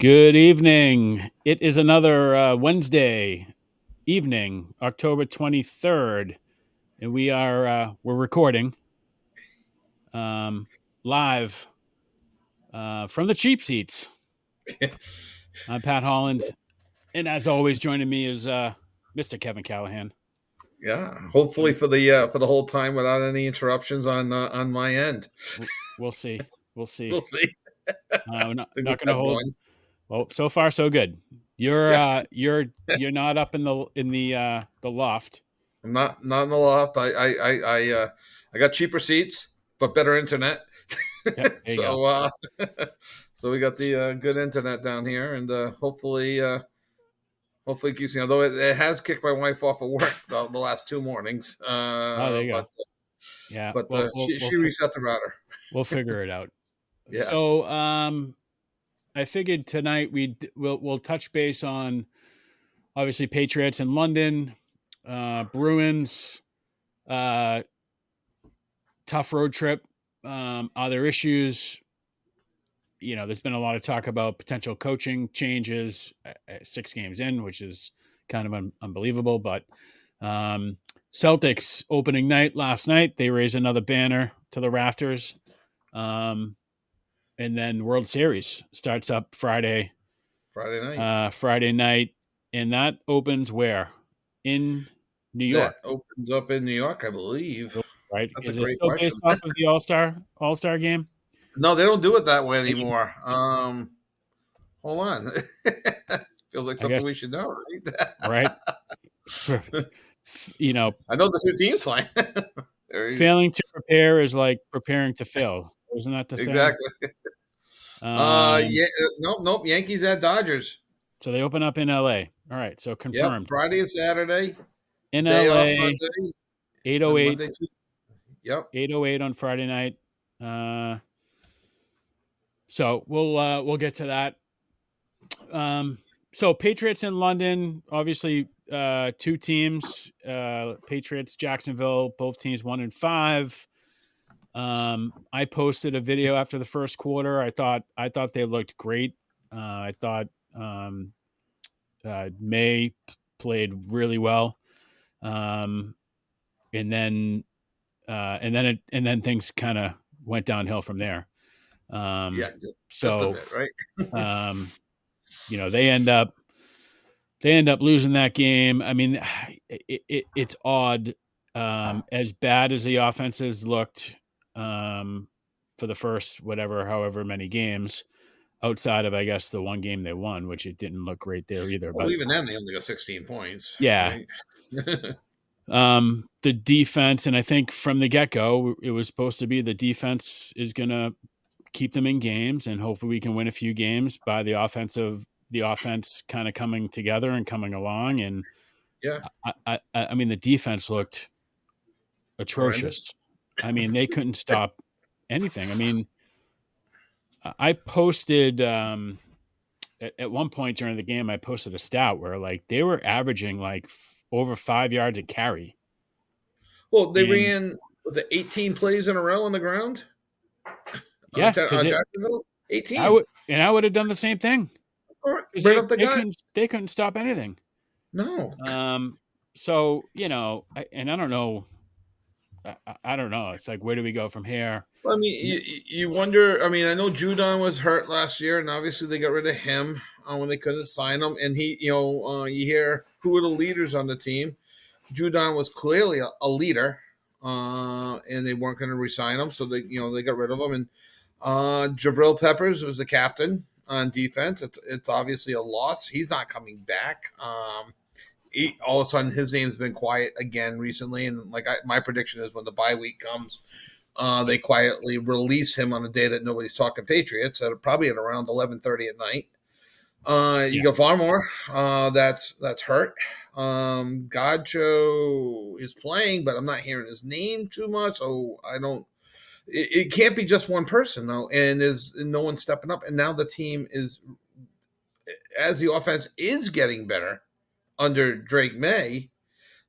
Good evening. It is another Wednesday evening, October 23rd, and we're recording um, live from the cheap seats. I'm Pat Holland, and as always, joining me is Mr. Kevin Callahan. Yeah, hopefully for the whole time without any interruptions on my end. We'll see. We'll see. We'll see. We're not, I think not we've going to had hold. one. Well, so far so good. You're Yeah, uh, you're you're not up in the loft. I'm not in the loft. I got cheaper seats but better internet. Yep, there you go. so so we got the good internet down here, and hopefully it keeps me. Although it has kicked my wife off of work the last 2 mornings, Oh, there you go. Yeah. but Well, we'll we'll she reset the router. we'll figure it out. Yeah, So, I figured tonight we'll touch base on obviously Patriots in London, Bruins, uh, tough road trip. Are there issues? There's been a lot of talk about potential coaching changes 6 games in, which is kind of unbelievable. But Celtics opening night last night, they raised another banner to the rafters. Um, and then World Series starts up Friday night. Friday night, and that opens where? In New York, That opens up in New York, I believe. right? That's a Is it great still based question. off of the All Star game? No, they don't do it that way They just, anymore. Hold on. Feels like I something guess, we should know, right? right? you know, I know the two teams fine. failing to prepare is like preparing to fail. Isn't that the saying? Exactly. Um, Yeah. Nope. Yankees at Dodgers. so they open up in LA. All right, so Yep. confirmed Friday and Saturday. in Day off LA. Sunday. Then 8:08, Monday, Tuesday. Yep. 8:08 on Friday night. Uh, so we'll get to that. So Patriots in London, obviously, two teams. Patriots, Jacksonville, both teams 1-5. I posted a video after the first quarter. I thought they looked great. I thought May played really well, um, and then and then things kind of went downhill from there. Yeah. Um, Just a so bit, right? um, they end up losing that game. I mean, it's odd. As bad as the offenses looked for the first however many games, outside of I guess the one game they won, which it didn't look great there either. Well, But even then, they only got 16 points, yeah, right? the defense, and I think from the get go, it was supposed to be the defense is going to keep them in games, and hopefully we can win a few games by the offense kind of coming together and coming along. And Yeah. I mean, the defense looked Horrendous. atrocious. I mean, they couldn't stop anything. I mean, I posted at one point during the game, I posted a stat where like they were averaging like over 5 yards a carry, Well, they and ran, was it 18 plays in a row on the ground yeah, on because Jacksonville? I 18. would and I would have done the same thing because Right up the they gut. couldn't stop anything. No. So and I don't know. I don't know. It's like, where do we go from here? I mean, you wonder. I mean, I know Judon was hurt last year, and obviously they got rid of him when they couldn't sign him. And you hear who were the leaders on the team. Judon was clearly a leader, and they weren't going to resign him, so they got rid of him. And Jabril Peppers was the captain on defense. It's obviously a loss. He's not coming back. All of a sudden his name's been quiet again recently, and like my prediction is when the bye week comes, they quietly release him on a day that nobody's talking Patriots, probably at around 11:30 at night. You Yeah. got Farmore, that's hurt. Gacho is playing, but I'm not hearing his name too much, so I don't. It can't be just one person though, and no one stepping up. And now the team is, as the offense is getting better under Drake May,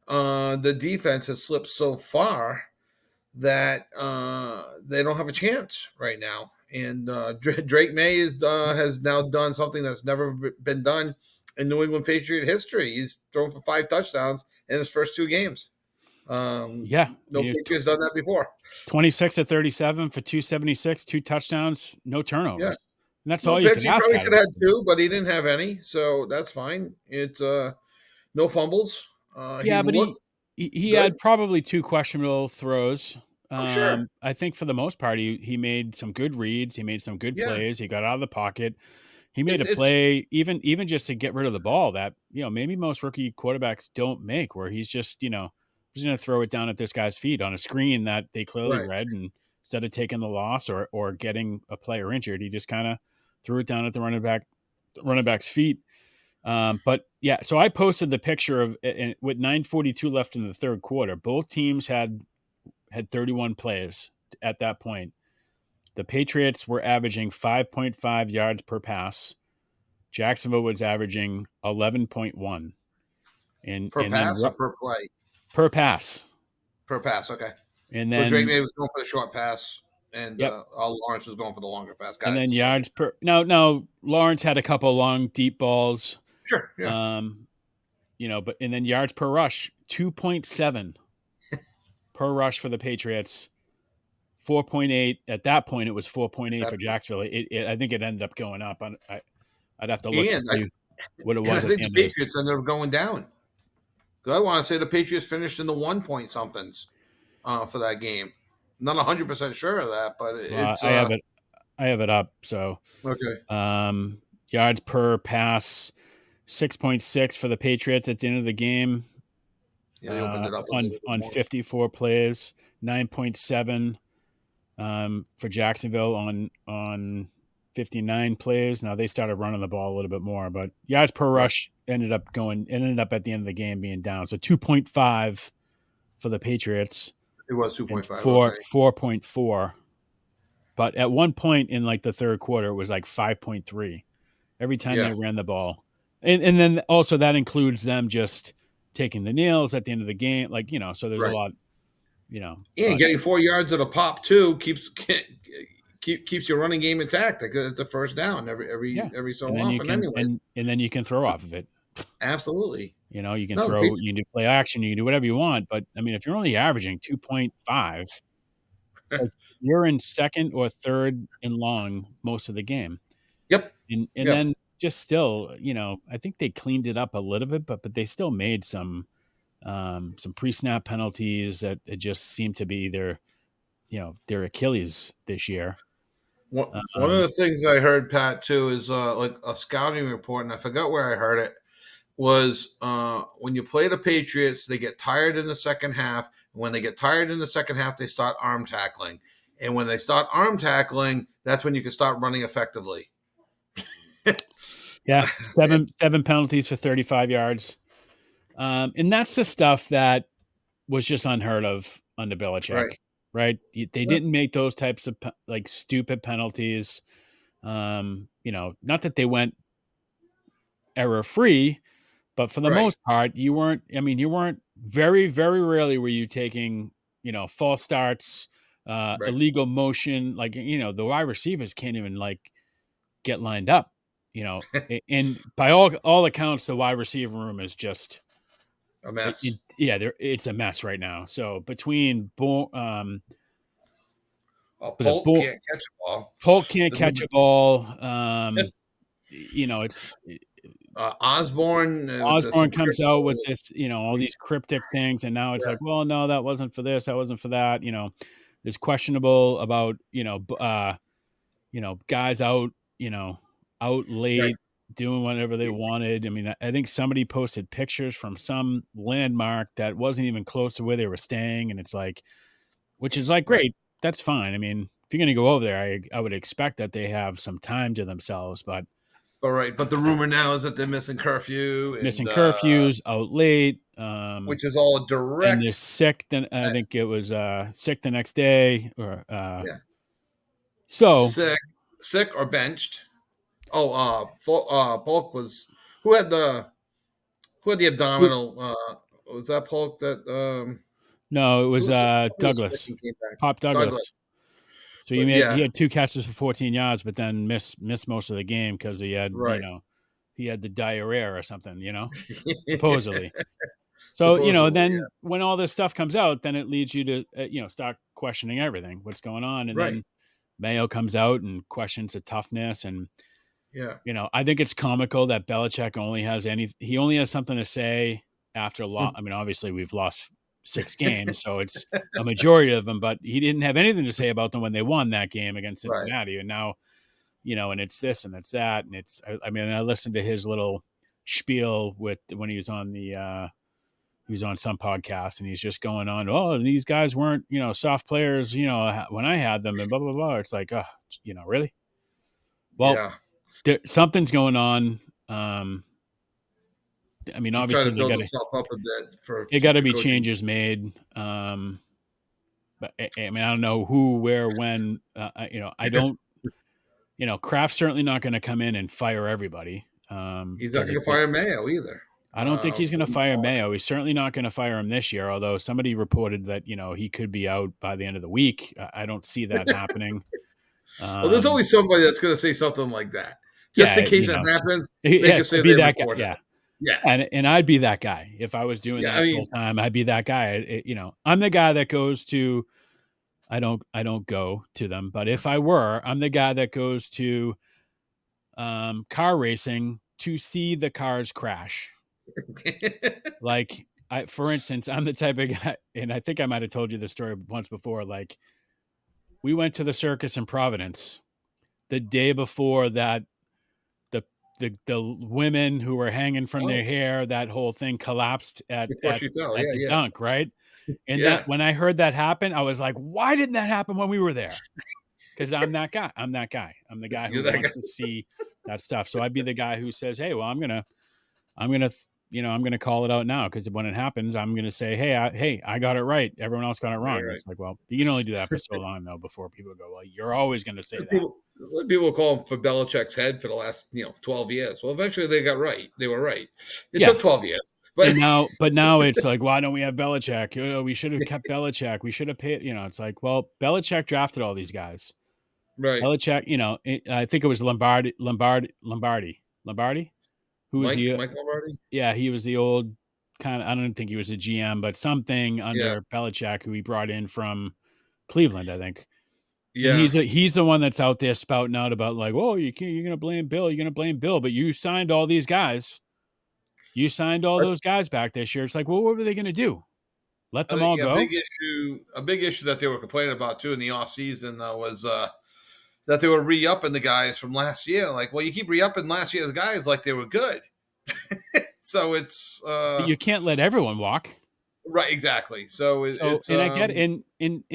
the defense has slipped so far that they don't have a chance right now. And Drake May has now done something that's never been done in New England Patriot history. He's thrown for 5 touchdowns in his first 2 games. Yeah, No Patriots done that before. 26 of 37 for 276, 2 touchdowns, no Yeah, turnovers. And that's no all you picks. can He ask probably out should of have it. had 2, but he didn't have any, so that's fine. It's no fumbles. He Yeah, but looked he good. had probably 2 questionable throws. Oh, sure. I think for the most part, he made some good reads. He made some good Yeah, plays. He got out of the pocket. He made a it's play even just to get rid of the ball that, maybe most rookie quarterbacks don't make, where he's just, just gonna throw it down at this guy's feet on a screen that they clearly right. read, and instead of taking the loss or getting a player injured, he just kinda threw it down at the running back's feet. But yeah, so I posted the picture of with 9:42 left in the third quarter. Both teams had 31 plays at that point. The Patriots were averaging 5.5 yards per pass. Jacksonville was averaging 11.1, Per and then pass or per play? per pass. Per pass, okay. And So Drake then May was going for the short pass, and yep, Lawrence was going for the longer pass. and Got then it. Okay. yards per. No, Lawrence had a couple long deep balls. Sure. Yeah. Um, but and then yards per rush, 2.7 per rush for the Patriots. 4.8 at that point. It was 4.8 for Jacksonville. I think it ended up going up. I'd have to look to And I, see what it and I was at think the the end of this. Patriots ended up going down. Because I want to say the Patriots finished in the 1 point somethings for that game. Not 100% sure of that, but Well, it's I have it up. So okay. yards per pass, 6.6 for the Patriots at the end of the game. Yeah, they opened it up a little bit On more. 54 plays, 9.7 for Jacksonville on 59 plays. Now they started running the ball a little bit more, but yards per Right. rush ended up at the end of the game being down. So 2.5 for the Patriots It was and 2.5. Okay. 4.4. But at one point in like the third quarter, it was like 5.3 every time Yeah. they ran the ball. And then also that includes them just taking the nails at the end of the game. Like, so there's a Right. lot, And but getting 4 yards at a pop too keeps your running game intact. Like it's a first down yeah. every so And then you often. can, Anyways, and then you can throw off of it. absolutely. You can No, the throw, Patriots. you can do play action, you can do whatever you want. But I mean, if you're only averaging 2.5, like you're in second or third and long most of the game. Yep. And Yep. then just still, I think they cleaned it up a little bit, but they still made some pre-snap penalties that it just seemed to be their Achilles this year. One of Um, the things I heard, Pat, too, is like a scouting report, and I forgot where I heard it. Was when you play the Patriots, they get tired in the second half. And when they get tired in the second half, they start arm tackling. And when they start arm tackling, that's when you can start running effectively. yeah, seven penalties for 35 yards, and that's the stuff that was just unheard of under Right. Belichick, right? They Yeah. didn't make those types of like stupid penalties. Not that they went error free, but for the Right. most part, you weren't. I mean, you weren't very, very rarely were you taking, false starts, Right. illegal motion. Like, the wide receivers can't even like get lined up. And by all accounts, the wide receiver room is just A mess. yeah, it's a mess right now. So between was it Polk can't catch a ball. Polk can't The catch number, a ball. It's Osborne with Osborne some comes out with crypto this, all these tweets. cryptic things, and now it's Yeah. like, well, no, that wasn't for this, that wasn't for that. There's questionable about, guys out, out Right. late doing whatever they wanted. I mean, I think somebody posted pictures from some landmark that wasn't even close to where they were staying, and it's like, which is like Right. great, that's fine. I mean, if you're gonna go over there, I would expect that they have some time to themselves, but All right. But the rumor now is that they're missing curfew, and missing curfews, out late, which is all a and they're direct. sick. Then I think it was sick the next day, or Yeah. so Sick or benched. Oh, Polk was who had the who- abdominal. Was that Polk that no, it who was was it? Somebody was sick Douglas, and came back. Pop Douglas. Douglas. So But he yeah, had 2 catches for 14 yards, but then missed most of the game because he had, right. he had the diarrhea or something, supposedly. So, Supposedly, then when all this stuff comes out, then it leads you to, start questioning everything, what's going on. And right. then Mayo comes out and questions the toughness. And, Yeah. I think it's comical that Belichick he only has something to say after I mean, obviously we've lost 6 games, so it's a majority of them, but he didn't have anything to say about them when they won that game against Right. Cincinnati. And now, and it's this and it's that. And I mean, I listened to his little spiel when he was on he was on some podcast, and he's just going on, oh, these guys weren't, soft players, when I had them, and blah, blah, blah. It's like, oh, really? Well, Yeah. something's going on. I mean, He's trying obviously to build himself up a bit for they got to future be coaching. changes made. But I mean, I don't know who, where, when, I don't, Kraft's certainly not going to come in and fire everybody. He's not Because going to fire Mayo either. I don't think he's going to From fire Mayo. He's certainly not going to fire him this year, although somebody reported that, he could be out by the end of the week. I don't see that happening. well, there's Um, always somebody that's going to say something like that, just in yeah, case it happens. They yeah, can to say be they that guy. reported Yeah. it. Yeah, And I'd be that guy if I was doing yeah. I that full mean, time. I'd be that guy. I'm the guy that goes to. I don't go to them, but if I were, I'm the guy that goes to car racing to see the cars crash. Like, for instance, I'm the type of guy, and I think I might have told you this story once before. Like, we went to the circus in Providence the day before that the women who were hanging from oh, their hair, that whole thing collapsed before she fell. at Yeah, the yeah, dunk, right? And that yeah. when I heard that happen, I was like, why didn't that happen when we were there? Because I'm that guy. I'm that guy. I'm the guy who You're that wants guy. to see that stuff. So I'd be the guy who says, hey, well, I'm gonna, I'm gonna call it out now, because when it happens, I'm gonna say, hey, I got it right. Everyone else got it Right, wrong. right. It's like, well, you can only do that for so long though before people go, well, you're always gonna say that. People call him for Belichick's head for the last 12 years. Well, eventually they got right. They were right. It Yeah. took 12 years, but And now it's like, why don't we have Belichick? We should have kept Belichick. We should have paid. It's like, well, Belichick drafted all these guys. right. Belichick, I think it was Lombardi, who was Mike Lombardi. yeah, he was the old kind of, I don't think he was a GM, but something Yeah, under Belichick, who he brought in from Cleveland, I think. And yeah. he's the one that's out there spouting out about, like, oh, you're gonna blame Bill, but you signed all these guys. You signed all I, those guys back this year. It's like, well, what were they gonna do? Let I them think all go? a big issue that they were complaining about too in the off season was that they were re-upping the guys from last year. Like, well, you keep re-upping last year's guys like they were good. So it's But you can't let everyone walk. right, exactly. So So, it's and I get in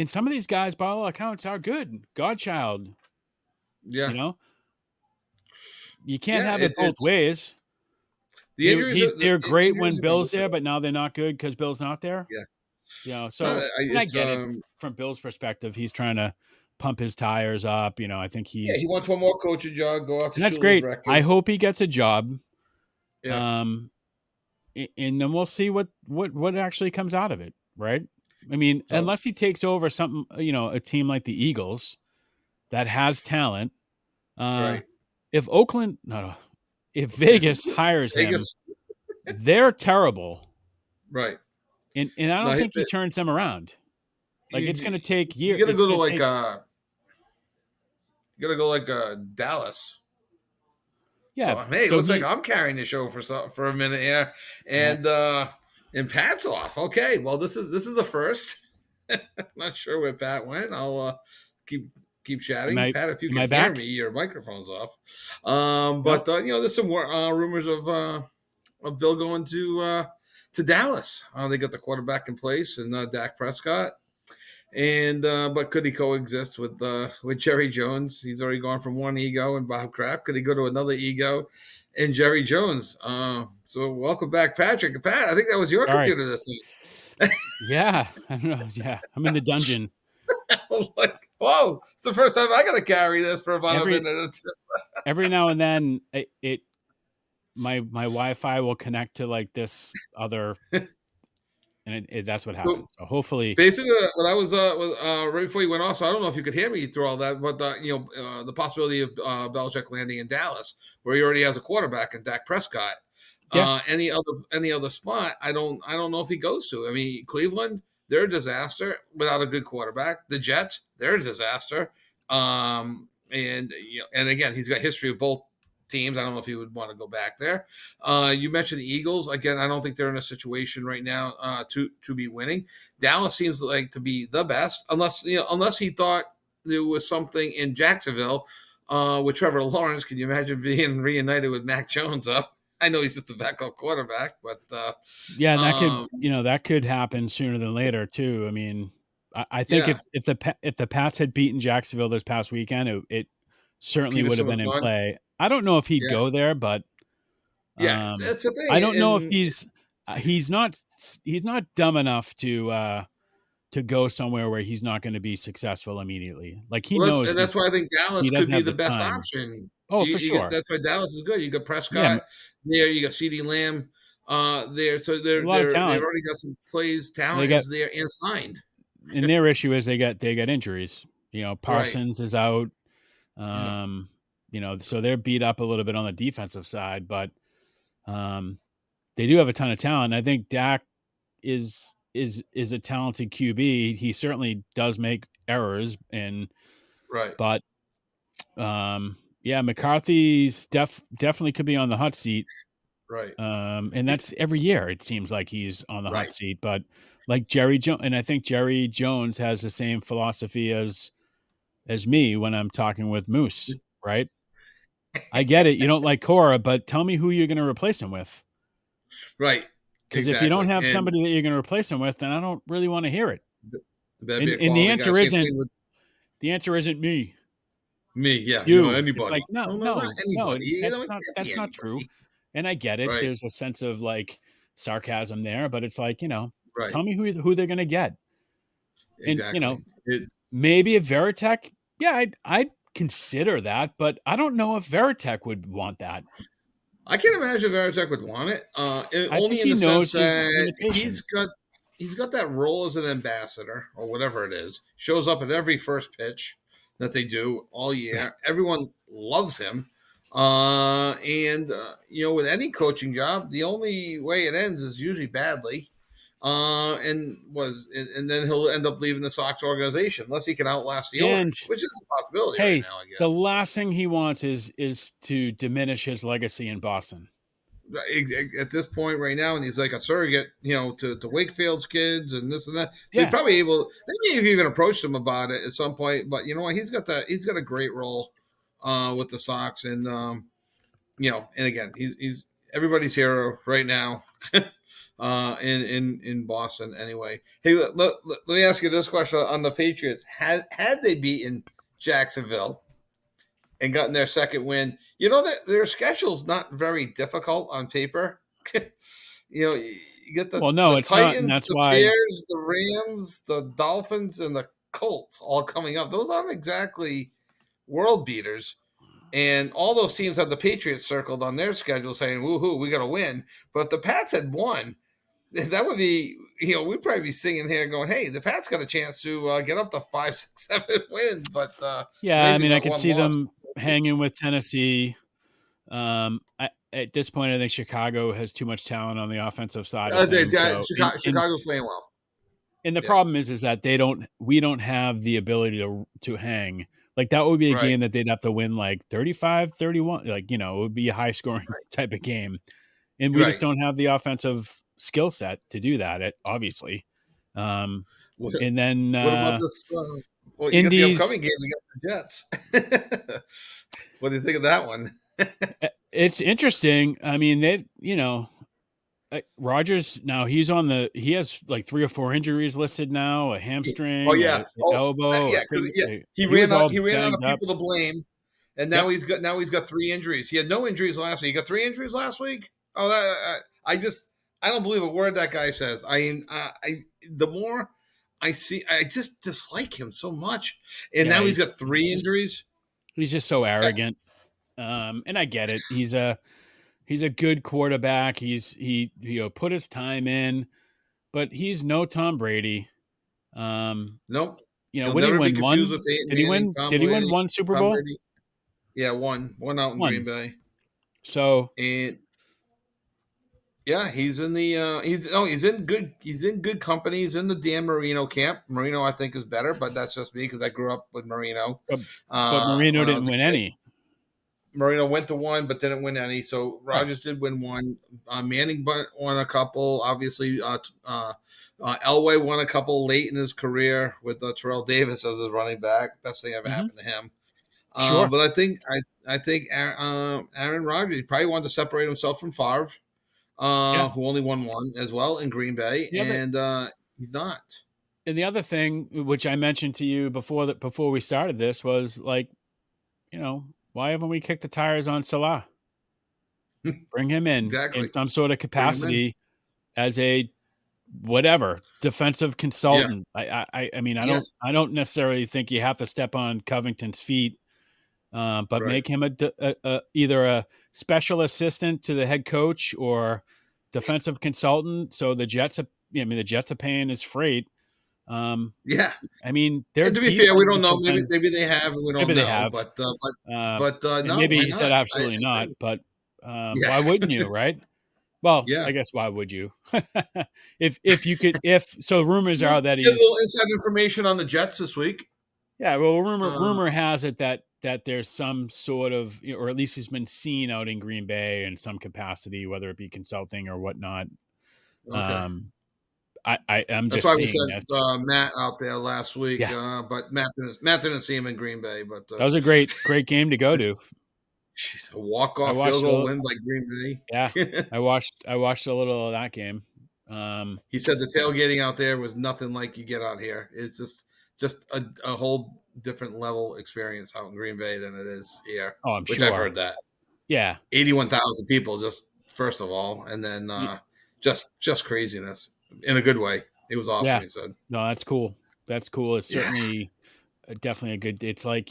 some of these guys, by all accounts, are good. Godchild, yeah, you know, you can't yeah. have it both It's ways. the injuries. They're The great when injuries have been Bill's listed. there, but now they're not good because Bill's not there. Yeah, no, So, and I it's get it from Bill's perspective. He's trying to pump his tires up. I think yeah. He wants one more coaching job. Go out to and that's Shula's great. I record. hope he gets a job. Yeah. Um, and then we'll see what actually comes out of it, right? I mean, So unless he takes over something, a team like the Eagles that has talent. Uh, right, if Oakland, no, if Vegas hires him, Vegas. they're terrible, Right. and I No, don't think he turns them around. Like, it's going to take you years. gotta It's go to going to like take, Dallas. yeah. So hey, it So looks like I'm carrying the show for a minute here, yeah, and Pat's off. Okay, well this is the first. Not sure where Pat went. I'll keep am chatting. I Pat, if you am can I hear back? me, your microphone's off. Nope. But there's some more rumors of Bill going to Dallas. They got the quarterback in place and Dak Prescott. And but could he coexist with Jerry Jones? He's already gone from one ego and Bob Kraft. Could he go to another ego and Jerry Jones? So welcome back, Patrick. Pat, I think that was your Sorry. computer this week. Yeah, I don't know. Yeah, I'm in the dungeon. Like, whoa, it's the first time I got to carry this for about a Every minute or two. every now and then, my Wi-Fi will connect to like this other, and that's what happened. So So hopefully, basically, what I was right before you went off, so I don't know if you could hear me through all that, but the possibility of Belichick landing in Dallas, where he already has a quarterback in Dak Prescott. yeah, Any other spot, I don't know if he goes to. I mean, Cleveland, they're a disaster without a good quarterback. The Jets, they're a disaster. And again, he's got history of both teams. I don't know if he would want to go back there. You mentioned the Eagles again. I don't think they're in a situation right now to be winning. Dallas seems like to be the best, unless he thought there was something in Jacksonville with Trevor Lawrence. Can you imagine being reunited with Mac Jones up? I know he's just a backup quarterback, but yeah, and um, that could happen sooner than later too. I mean, I think yeah, if the Pats had beaten Jacksonville this past weekend, it certainly would have Peterson was been in gone. play. I don't know if he'd Yeah, go there, but yeah, um, that's the I thing. don't know if And he's not dumb enough to go somewhere where he's not going to be successful immediately. Like he well, that's, knows and that's why I think he Dallas could doesn't be have the the best time. option. Oh, for sure. That's why Dallas is good. You got Yeah, Prescott there. You got CeeDee Lamb there. So a lot of they've talent. already got some plays. They Talent got is there and signed. and their issue is they got injuries. Right. Parsons is out. Yeah. Um, so they're beat up a little bit on the defensive side, but um, they do have a ton of talent. I think Dak is a talented QB. He certainly does make errors, Right. but yeah, McCarthy's definitely could be on the hot seat. Right. And that's every year. It seems like he's on the hot Right. seat, but like Jerry Jones, and I think Jerry Jones has the same philosophy as me when I'm talking with Moose, right? I get it. You don't like Cora, but tell me who you're going to replace him with. Right. Because if you don't Exactly. have And somebody that you're going to replace him with, then I don't really want to hear it. that'd be And a and the quality guy. answer Same isn't thing with the answer isn't me, me. Yeah. you. It's Anybody. like no, No, no, not no, no. anybody. It can't be That's not true. anybody. And I get it. Right. There's a sense of like sarcasm there, but it's like Right. tell me who they're going to get. And Exactly. It's maybe if Veritech, yeah, I'd consider that, but I don't know if Veritech would want that. I can't imagine Veritek would want it. I Only think in he the sense knows his that limitations. he's got that role as an ambassador or whatever it is. Shows up at every first pitch that they do all Yeah. year. Everyone loves him. And with any coaching job, the only way it ends is usually badly. And then he'll end up leaving the Sox organization unless he can outlast the owner, And which is a possibility right hey, now, I the guess. last thing he wants is to diminish his legacy in Boston. At this point right now, and he's like a surrogate, to Wakefield's kids and this and that. So he Yeah. probably they may have even approached him about it at some point. But you know what? He's got a great role with the Sox, and again, he's everybody's hero right now. In Boston anyway. Hey, let me ask you this question on the Patriots. Had they beaten Jacksonville and gotten their second win, that their schedule's not very difficult on paper. You get Well, the no, it's not, and Titans, that's the why. Bears, the Rams, the Dolphins, and the Colts all coming up. Those aren't exactly world beaters. And all those teams have the Patriots circled on their schedule saying, woohoo, we got to win. But if the Pats had won, that would be, we'd probably be singing here going, hey, the Pats got a chance to get up to 5, 6, 7 wins. But Yeah, I amazing mean, I that could one see loss. them hanging with Tennessee. At this point, I think Chicago has too much talent on the offensive side of things. So, Chicago's playing well. and the Yeah, problem is that we don't have the ability to hang. Like that would be a right, game that they'd have to win like 35-31. Like, it would be a high scoring type of game. And we just right. don't have the offensive skill set to do that, obviously. Um, What, and then what about this? Well, you got the Indies, upcoming game against the Jets. What do you think of that one? it's interesting. I mean, Rogers now he has like 3 or 4 injuries listed now, a Oh hamstring, yeah, a elbow, yeah, because he he was ran out. all He ran out of banged up. people to blame, and Yep. now he's got 3 injuries. He had no injuries last week. He got 3 injuries last week. Oh, I don't believe a word that guy says. The more I see, I just dislike him so much, and Yeah, now he's got he's three just injuries. he's just so arrogant. And I get it. He's a good quarterback. He put his time in. but he's no Tom Brady. Nope. You know, He'll when he never be win confused one, with Peyton did he Manning, win? Tom Did he win Brady, one Super Tom Bowl? Brady. Yeah, one out in Green One. Bay, So and yeah, he's in the he's in good company. He's in the Dan Marino camp. Marino, I think, is better, but that's just me because I grew up with Marino but, but Marino when I didn't was a win kid. any. Marino went to one, but didn't win any. So Right. Rogers did win one. Manning won a couple. Obviously, Elway won a couple late in his career with Terrell Davis as his running back. Best thing ever Hmm. happened to him. Sure. But I think Aaron Rodgers probably wanted to separate himself from Favre, Yeah. who only won one as well in Green Bay, The other and he's not. and the other thing which I mentioned to you before we started this was like, why haven't we kicked the tires on Salah? Bring him in Exactly. some sort of Bring him in. capacity as a whatever defensive Yeah. consultant. I mean, Yeah. I don't necessarily think you have to step on Covington's feet, but Right. make him either a special assistant to the head coach or defensive consultant. So the Jets, the Jets are paying his freight. Um, Yeah. I mean, their And to be fair, we don't defenses know. have Maybe been maybe they have, and we maybe don't they know. have, But and no, maybe why he said not? I absolutely not. agree. But Yeah. why wouldn't you, right? Well, Yeah. I guess why would you? If you could, if so, rumors Well, are that get a he's little inside information on the Jets this week. yeah. Well, Uh, rumor has it that there's some sort of, or at least he's been seen out in Green Bay in some capacity, whether it be consulting or whatnot. okay. Um, I'm That's just why we seeing sent this. Matt out there last week. Yeah, But Matt didn't see him in Green Bay. But that was a great game to go to. she's a I walk-off field watched goal a win by Green yeah, Bay. I watched a little of that game. He said the tailgating out there was nothing like you get out here. It's just a whole different level experience out in Green Bay than it is here, Oh, I'm which I've sure. heard that. Yeah. 81,000 people just first of all, and then just craziness in a good way. It was awesome, Yeah. he said. No, that's cool. That's cool. It's Yeah, certainly definitely a good it's like,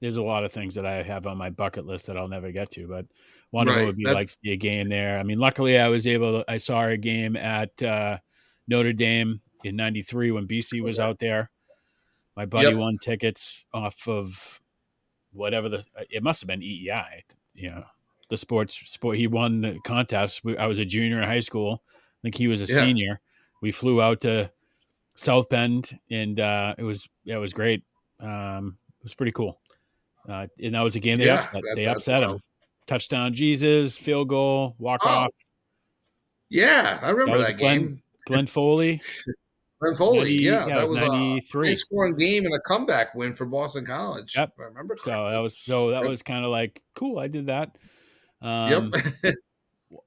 there's a lot of things that I have on my bucket list that I'll never get to, but one of them right. would be That like see a game there. I mean, luckily I saw a game at Notre Dame in 93 when BC was okay. out there. My buddy Yep. won tickets off of whatever it must have been EEI, the sport. He won the contest. I was a junior in high school. I think he was a Yeah. senior. We flew out to South Bend, and it was great. It was pretty cool. And that was a game they Yeah. upset. They That's upset wild. him. Touchdown, Jesus, field goal, walk Oh, off. yeah. I That remember was that game. Glenn Foley, Brent Foley. 90. Yeah, Yeah, it that was was a high 93. scoring game and a comeback win for Boston College, Yep. if I remember So correctly. that Yep. was kind of like cool. I did that. Yep.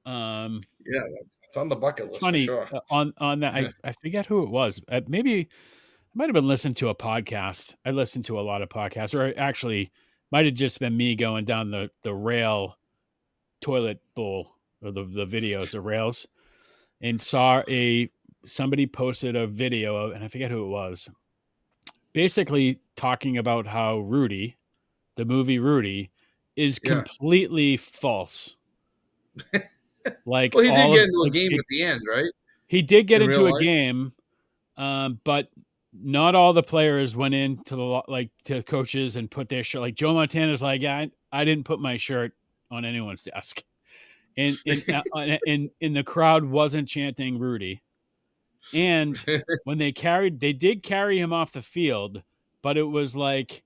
Um, um, Yeah, it's on the bucket it's list for funny sure. on that. Yeah. I forget who it was. Maybe I might have been listening to a podcast. I listened to a lot of podcasts, or actually, might have just been me going down the rail toilet bowl or the videos, the rails, and saw somebody posted a video of, and I forget who it was, basically talking about how Rudy, the movie Rudy, is Yeah. completely false. Like Well, he did all get of into a like game at the end, right? he did get In real into a life. game, but not all the players went into to coaches and put their shirt. Like Joe Montana's like, yeah, I didn't put my shirt on anyone's desk, and the crowd wasn't chanting Rudy. And when they did carry him off the field, but it was like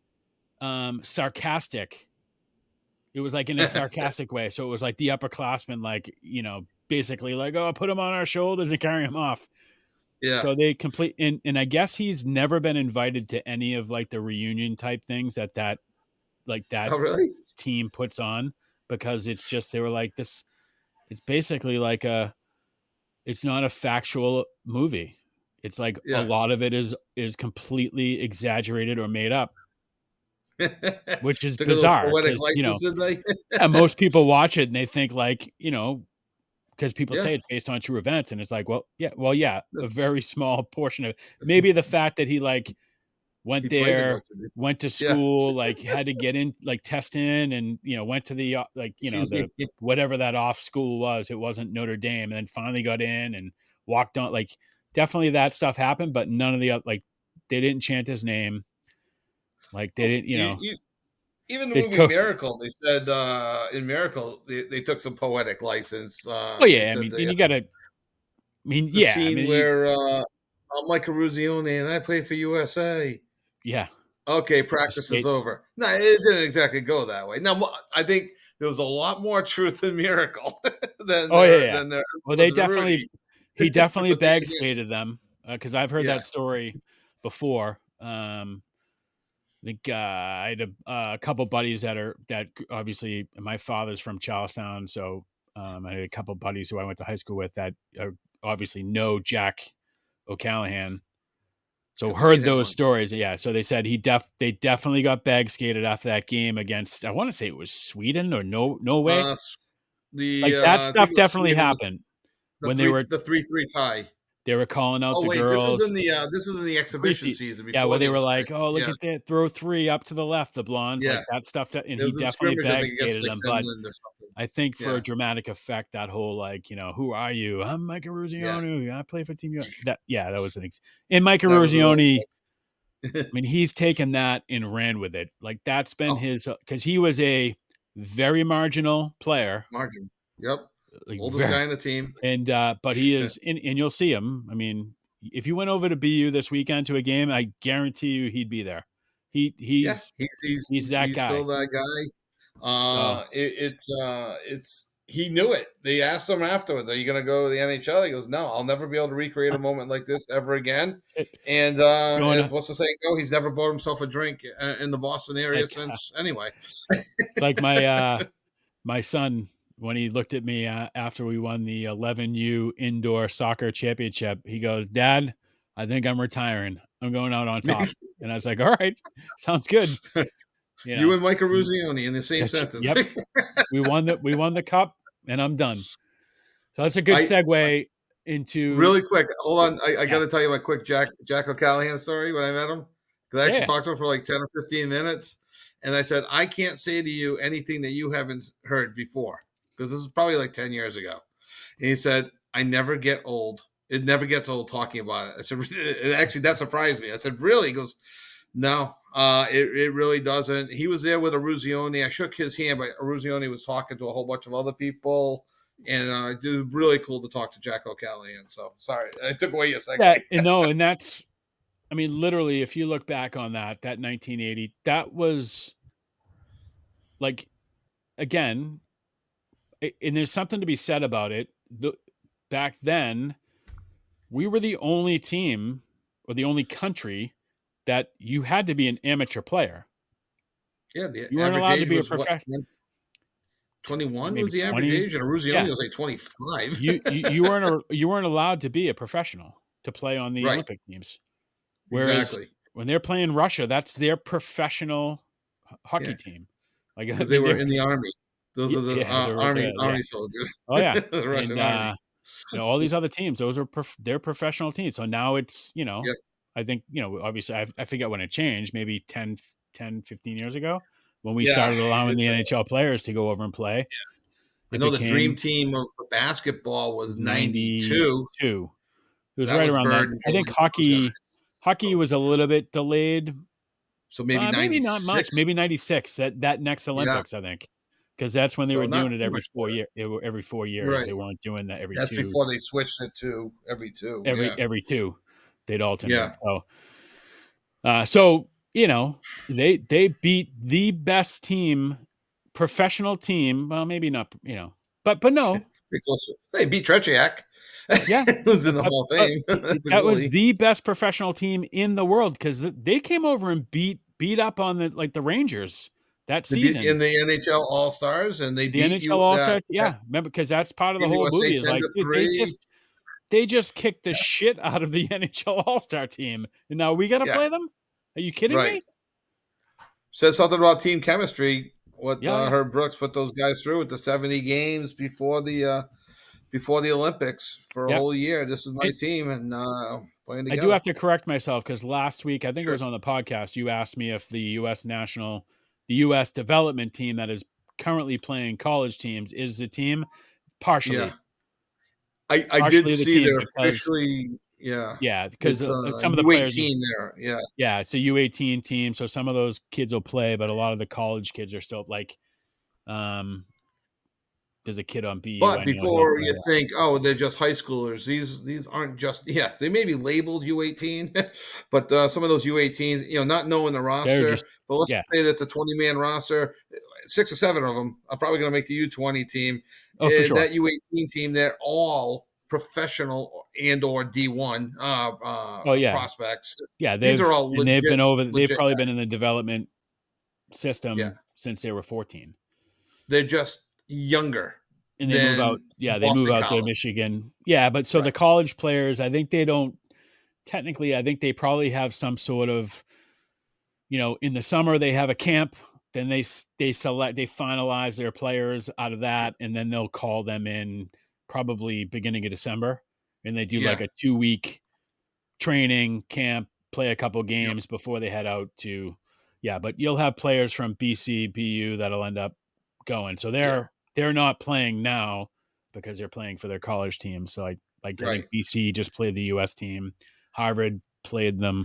sarcastic. It was like in a sarcastic way. So it was like the upperclassmen, like, basically like, oh, put him on our shoulders and carry him off. Yeah. So they complete, and I guess he's never been invited to any of like the reunion type things that Oh, really? team puts on, because it's just, they were like this, it's basically like it's not a factual movie. It's like a Yeah. lot of it is completely exaggerated or made up, which is Took a little bizarre poetic because, license, did they? yeah, most people watch it and they think like, because people Yeah. say it's based on true events, and it's like, yeah, a very small portion of maybe the fact that he like went He played the there, Notre Dame. went to Yeah. school, like had to get in, like test in, and went to the the whatever that off school was. It wasn't Notre Dame, and then finally got in and walked on. Like definitely that stuff happened, but none of the like they didn't chant his name. Like they Oh, didn't, even the they movie co- Miracle, they said in Miracle they took some poetic license. oh They yeah, I said mean, and you gotta, I mean, the yeah, I scene mean, where I'm Michael Ruzioni and I play for USA. yeah, Okay, the practice is state. over. No, it didn't exactly go that way. Now, I think there was a lot more truth in Miracle Oh yeah, yeah. than there Well, was in Rudy. he definitely But they bag just, skated them because I've heard yeah, that story before. I think I had a couple buddies that obviously my father's from Charlestown, so I had a couple buddies who I went to high school with that obviously know Jack O'Callahan. So got to meet heard him those one. stories. Yeah, so they said they definitely got bag skated after that game against, I want to say it was Sweden or Norway. Uh, Like that I think stuff it was definitely Sweden, happened when they were the 3-3 tie. calling out Oh the wait, girls. this was in the exhibition Preseason. season Yeah, before where the they were like, Olympics. "Oh, look Yeah, at that, throw 3 up to the left, the blondes," yeah. like that stuff that, and It he was a definitely scrimmage, I bag think, against skated like them, but Finland or something. I think for a Yeah, dramatic effect, that whole like, "Who are you? I'm Micah yeah. Ruzioni, I play for Team U." That yeah, that was and Micah That was a little. Ruzioni, I mean, he's taken that and ran with it. Like that's been Oh, his because he was a very marginal player, margin. Yep, like oldest very guy in the team. and but he is and you'll see him. I mean, if you went over to BU this weekend to a game, I guarantee you he'd be there. He Yeah, he's he's he's that he's still guy. that guy. So It's he knew it. They asked him afterwards, "Are you going to go to the NHL?" He goes, "No, I'll never be able to recreate a moment like this ever again." it, And going as to what's the saying go? He's never bought himself a drink in the Boston it's area like since. Anyway, it's like my son when he looked at me after we won the 11U indoor soccer championship. He goes, "Dad, I think I'm retiring. I'm going out on top." And I was like, "All right, sounds good." You you know, and Micah Ruzioni in the same sentence. yep. We won the cup, and I'm done. So that's a good I segue into Really quick, hold on. I got yeah, to tell you my quick Jack O'Callahan story when I met him because I actually yeah, talked to him for like 10 or 15 minutes, and I said I can't say to you anything that you haven't heard before because this is probably like 10 years ago. And he said I never get old. It never gets old talking about it. I said actually that surprised me. I said really? He goes no, it really doesn't. He was there with Aruzioni. I shook his hand, but Aruzioni was talking to a whole bunch of other people. And it was really cool to talk to Jack O'Callahan. So sorry, I took away your segue. yeah, and no, and that's I mean, literally, if you look back on that 1980, that was like again, and there's something to be said about it. Back then, we were the only team or the only country that you had to be an amateur player. Yeah, the You weren't average allowed to age be a was what, professional. 21 Maybe was the average 20. age, and Aruzioni Yeah, was like 25. you weren't allowed to be a professional to play on the Right, Olympic teams. Whereas exactly. when they're playing Russia, that's their professional hockey Yeah, team. Like I because they mean, were they're in the army. Those are the yeah, they're yeah. army soldiers, Oh yeah, the and Russian army. all these other teams, those are they're professional teams. So now it's Yep. I think obviously I forget when it changed, maybe 10, 15 years ago when we Yeah, started allowing the NHL players to go over and play. I It know the dream became team of basketball was 92. 92. It was That right was around Bird then. and I think Jordan, those guys. hockey was a little bit delayed. So maybe Maybe not much. 96. Maybe 96. That next Yeah. Olympics, I think, because that's when they So were not doing it too much later. every 4 years. Right. They weren't doing that every That's two. before they switched it to every two. Yeah. Every two, they'd alternate. Yeah. So they beat the best team, professional team. Well, maybe not. But no, Pretty close. Hey, beat Tretiak. yeah. Who's in the Hall of Fame. The That was goalie. the best professional team in the world because they came over and beat up on the Rangers that They beat season. in the NHL All Stars, and they The beat NHL you. All-Star, yeah, remember because that's part of the Beat whole USA movie is 10 like, to dude, 3. they just kicked the shit out of the NHL All-Star team, and now we gotta Yeah, play them? Are you kidding right. me? Says something about team chemistry. What Yeah, yeah. Herb Brooks put those guys through with the 70 games before the Olympics for a Yep. whole year. This is my And team, and playing I do together. have to correct myself because last week, I think it Sure. was on the podcast, you asked me if the US development team that is currently playing college teams is the team. Yeah, Partially. I did Partially the see team they're because officially. Yeah. Yeah, because It's some of the players are, U18 there. Yeah. yeah, it's a U18 team, so some of those kids will play, but a lot of the college kids are still like, um, there's a kid on BU But I know he'll before play a you lot. think, oh, they're just high schoolers. These aren't just, yes, they may be labeled U18, but some of those U18s, not knowing the They're just, roster, but let's yeah. say that's a 20-man roster. 6 or 7 of them are probably going to make the U20 team. Oh, for sure. That U18 team, they're all professional and or D1 Oh, yeah. prospects. Yeah, These are all they've legit probably been guys. in the development Yeah, system since they were 14. they're just younger And they move out, than yeah, they move Boston out to College. Michigan. Yeah, but so the Right. college players, I think they don't technically, I think they probably have some sort of, in the summer they have a camp, then they select, they finalize their players out of Sure. that, and then they'll call them in probably beginning of December, and they do like Yeah. a 2-week training camp, play a couple Yep. games before they head out to, yeah, but you'll have players from BC, BU that'll end up going. So Yeah. they're not playing now because they're playing for their college team. So I think Right. BC just played the US team. Harvard played them.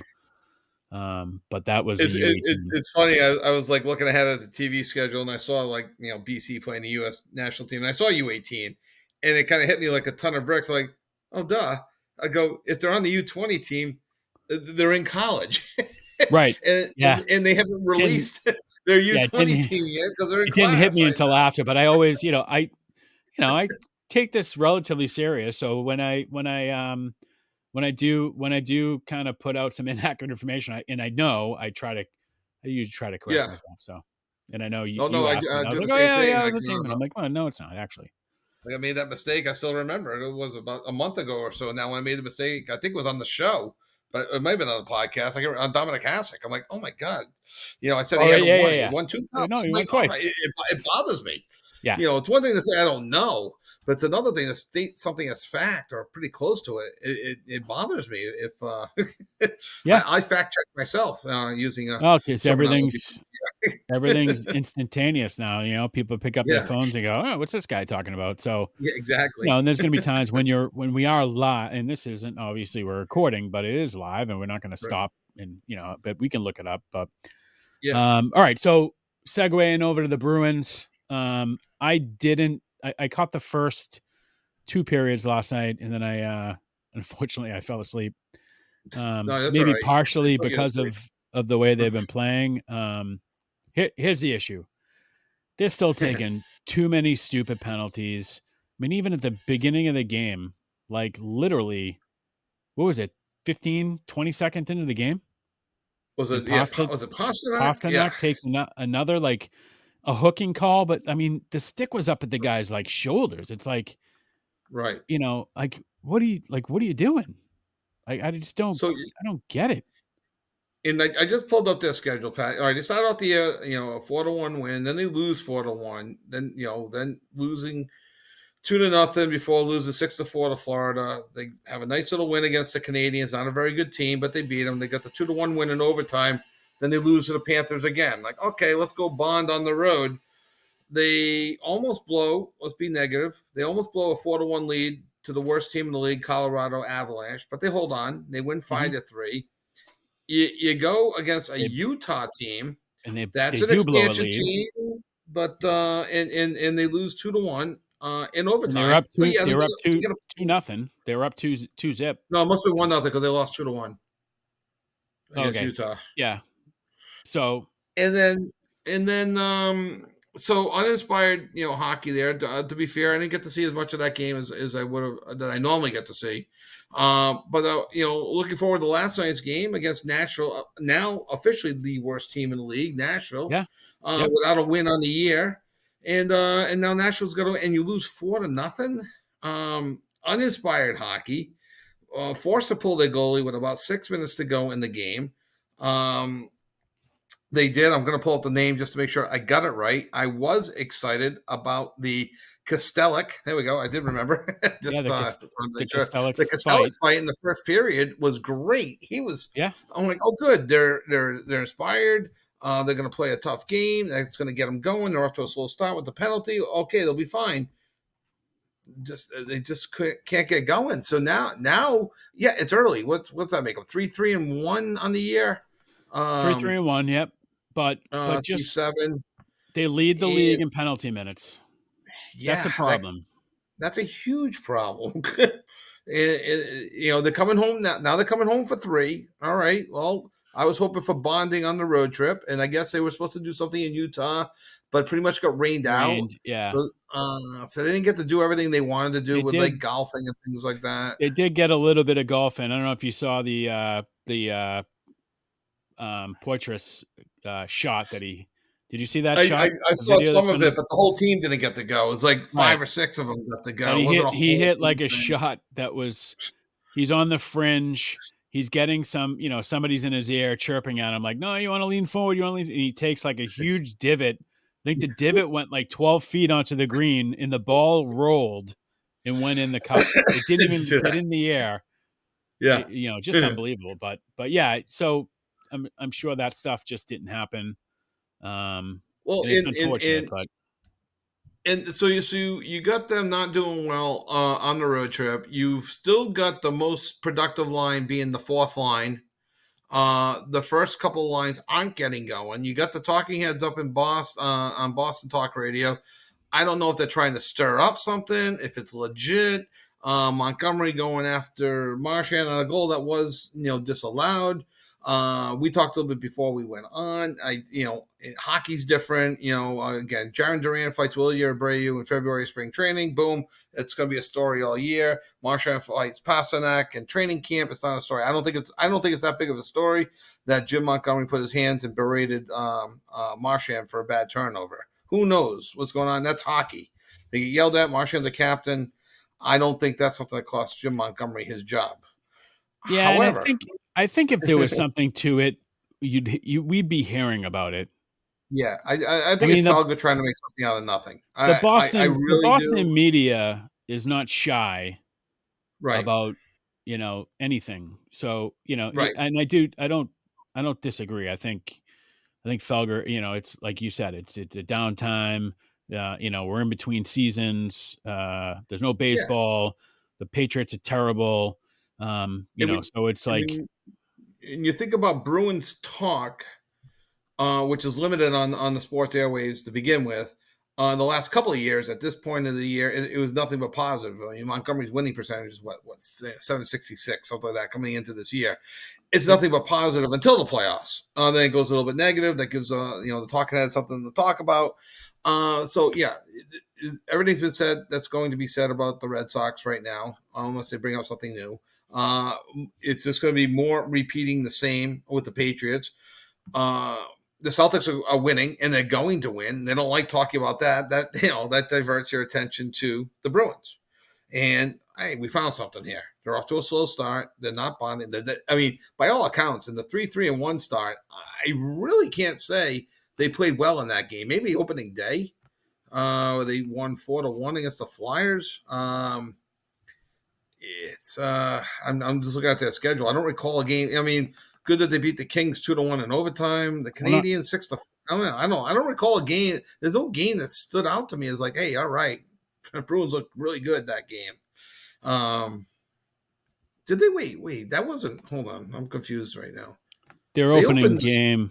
But that was a U18. It's funny. I was like looking ahead at the TV schedule, and I saw like BC playing the U.S. national team, and I saw U18, and it kind of hit me like a ton of bricks. Like, oh, duh. I go, if they're on the U20 team, they're in collallege, Right. and, Yeah. and they haven't Didn't released their yeah, it U20 didn't team yet because they're in it didn't hit class me right until now. after, but I always, I take this relatively serious. So when I do kind of put out some inaccurate information, I know I usually try to correct Yeah. myself. So, and I know Oh you no, asked me, and I was do the like, oh same yeah, thing. yeah, it Like, was a team, and I'm like, well, no, it's not actually. I made that mistake. I still remember. It was about a month ago or so. Now, when I made the mistake, I think it was on the show, but it might have been on the podcast. I get on Dominic Hasek. I'm like, oh my god, I said he Oh hadn't yeah, yeah, won. He had yeah. won two No, cups. I'm you like, went oh, twice. it bothers me. Yeah, It's one thing to say I don't know, but it's another thing to state something as fact or pretty close to it. It bothers me if yeah. I fact check myself using a Oh, because terminology. everything's instantaneous now. People pick up their Yeah, phones and go, oh, what's this guy talking about? So, yeah, exactly. and there's going to be times when we are live, and this isn't obviously we're recording, but it is live, and we're not going to Right. stop, and but we can look it up. But Yeah. all right, so segueing over to the Bruins, I caught the first 2 periods last night, and then unfortunately I fell asleep. No, that's all Maybe right. It's partially no get because asleep. of the way they've been playing. Here's the issue: they're still taking too many stupid penalties. I mean, even at the beginning of the game, like literally, what was it, 15, 20 seconds into the game, Was and it was it Pasternak? Yeah, Pasternak takes another like a hooking call, but I mean, the stick was up at the guy's like shoulders. It's like, right. like what are you doing? I just don't So, I don't get it. and I just pulled up their schedule, Pat. All right, they start off the year, a 4-1 win, then they lose 4-1, then then losing 2-0 before losing 6-4 to Florida. They have a nice little win against the Canadians. Not a very good team, but they beat them. They got the 2-1 win in overtime. Then they lose to the Panthers again. Like, okay, let's go bond on the road. They almost blow. Let's be negative. They almost blow a 4-1 lead to the worst team in the league, Colorado Avalanche, but they hold on. They win Mhm. 5-3. You go against a They Utah team and that's they an do blow a expansion lead, team, but and they lose 2-1 in and they were overtime. up So 2 yeah, they were up they 2 get a 2 nothing. They were up 2 zip. no. It must be 1-0 because they lost 2-1 against Okay. Utah. Yeah. So, And then so uninspired hockey there. To be fair, I didn't get to see as much of that game as I would have that I normally get to see. But looking forward to last night's game against Nashville, now officially the worst team in the league, Nashville, yeah. Yep. without a win on the year, and now Nashville's going to and you lose 4-0. Uninspired hockey, forced to pull their goalie with about 6 minutes to go in the game. They did. I'm going to pull up the name just to make sure I got it right. I was excited about the Kostelic. There we go. I did remember. Yeah, Just want to the make sure. Costellic The Kostelic fight. fight in the first period was great. He was. Yeah. I'm like, oh, good. They're inspired. They're going to play a tough game. That's going to get them going. They're off to a slow start with the penalty. Okay, they'll be fine. they just can't get going. So now, yeah, it's early. What's that make them 3-3-1 on the year? 3-3-1. Yep. But Three just seven. they lead the league And in penalty minutes. That's yeah, the problem. that's a huge problem. They're coming home now. Now they're coming home for 3. All right. Well, I was hoping for bonding on the road trip, and I guess they were supposed to do something in Utah, but pretty much got rained out. Rained. Yeah. So they didn't get to do everything they wanted to do They with like did. golfing and things like that. They did get a little bit of golf in. I don't know if you saw the Poitras shot that he. Did you see that I shot? The saw video that's some of been it, but the whole team didn't get to go. It was like 5 right. or 6 of them got to And go. It wasn't a he whole hit team like a thing. shot that was. He's on the fringe. He's getting somebody's in his ear chirping at him like, no, you want to lean forward. You want to lean. And he takes like a huge divot. I think the divot went like 12 feet onto the green and the ball rolled and went in the cup. It didn't even get in the air. Yeah. Just unbelievable. But yeah, so I'm sure that stuff just didn't happen. Well, And it's unfortunate, but and so you got them not doing well on the road trip. You've still got the most productive line being the fourth line. The first couple of lines aren't getting going. You got the talking heads up in Boston on Boston Talk Radio. I don't know if they're trying to stir up something, if it's legit. Montgomery going after Marchand on a goal that was, disallowed. We talked a little bit before we went on. Hockey's different. Again, Jaron Duran fights Willie Abreu in February spring training. Boom, it's going to be a story all year. Marchand fights Pasternak in training camp. It's not a story. I don't think it's that big of a story that Jim Montgomery put his hands and berated Marchand for a bad turnover. Who knows what's going on? That's hockey. They get yelled at. Marchand's the captain. I don't think that's something that costs Jim Montgomery his job. yeah, and However, I think if there was something to it, we'd be hearing about it. yeah, I I think it's mean, Felger trying to make something out of nothing. the I Boston really do. media is not shy Right, about anything. So right. and I don't disagree. I think Felger, it's like you said, it's a downtime. We're in between seasons. There's no Yeah, baseball. The Patriots are terrible. and we, So it's I like mean, and you think about Bruins talk, which is limited on the sports airwaves to begin with. The last couple of years, at this point of the year, it was nothing but positive. I mean, Montgomery's winning percentage is what 766, something like that, coming into this year. It's yep. nothing but positive until the playoffs. Then it goes a little bit negative. That gives the talking head something to talk about. So yeah, everything's been said that's going to be said about the Red Sox right now, unless they bring out something new. It's just going to be more repeating the same with the Patriots. Uh, the Celtics are winning, and they're going to win. They don't like talking about that. That diverts your attention to the Bruins. And hey, we found something here. They're off to a slow start. They're not bonding. I mean, by all accounts, in the 3-3-1 start, I really can't say they played well in that game. Maybe opening day, where they won 4-1 against the Flyers. I'm just looking at their schedule. I don't recall a game. I mean, good that they beat the Kings 2-1 in overtime. The Well, not Canadiens 6 to. I don't recall a game. There's no game that stood out to me as like, hey, all right, the Bruins looked really good that game. Did they wait? That wasn't. Hold on, I'm confused right now. their They opening opened game.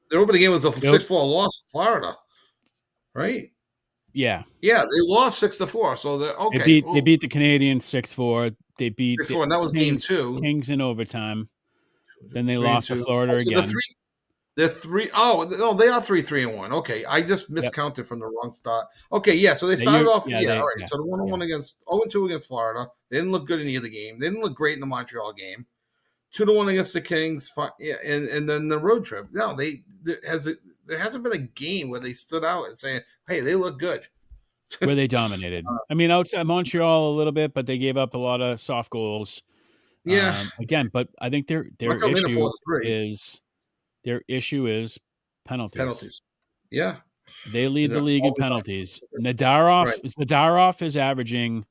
their opening game was a Nope. 6-4 loss to Florida, right? Yeah, Yeah, they lost 6-4. So they're they okay. beat they Well, beat the Canadians 6-4. They beat 6-4, and that was game two. Kings in overtime. Then they 3 and lost to 2. Florida Oh, so the again. three. They're 3. Oh, no, they are 3-3-1. Okay, I just Yep. miscounted from the wrong start. Okay, yeah. So they started off. Yeah, all right. So the 1-1 against 0-2 against Florida. They didn't look good in either game. They didn't look great in the Montreal game. 2-1 against the Kings. Yeah, and then the road trip. No, there hasn't been a game where they stood out and saying, "Hey, they look good." Where they dominated. I mean, outside Montreal a little bit, but they gave up a lot of soft goals. Yeah, Again, but I think Montreal made it 4-3 their issue is penalties. penalties. Yeah, They lead and the they're league in always on. penalties. Right. Nadarov is averaging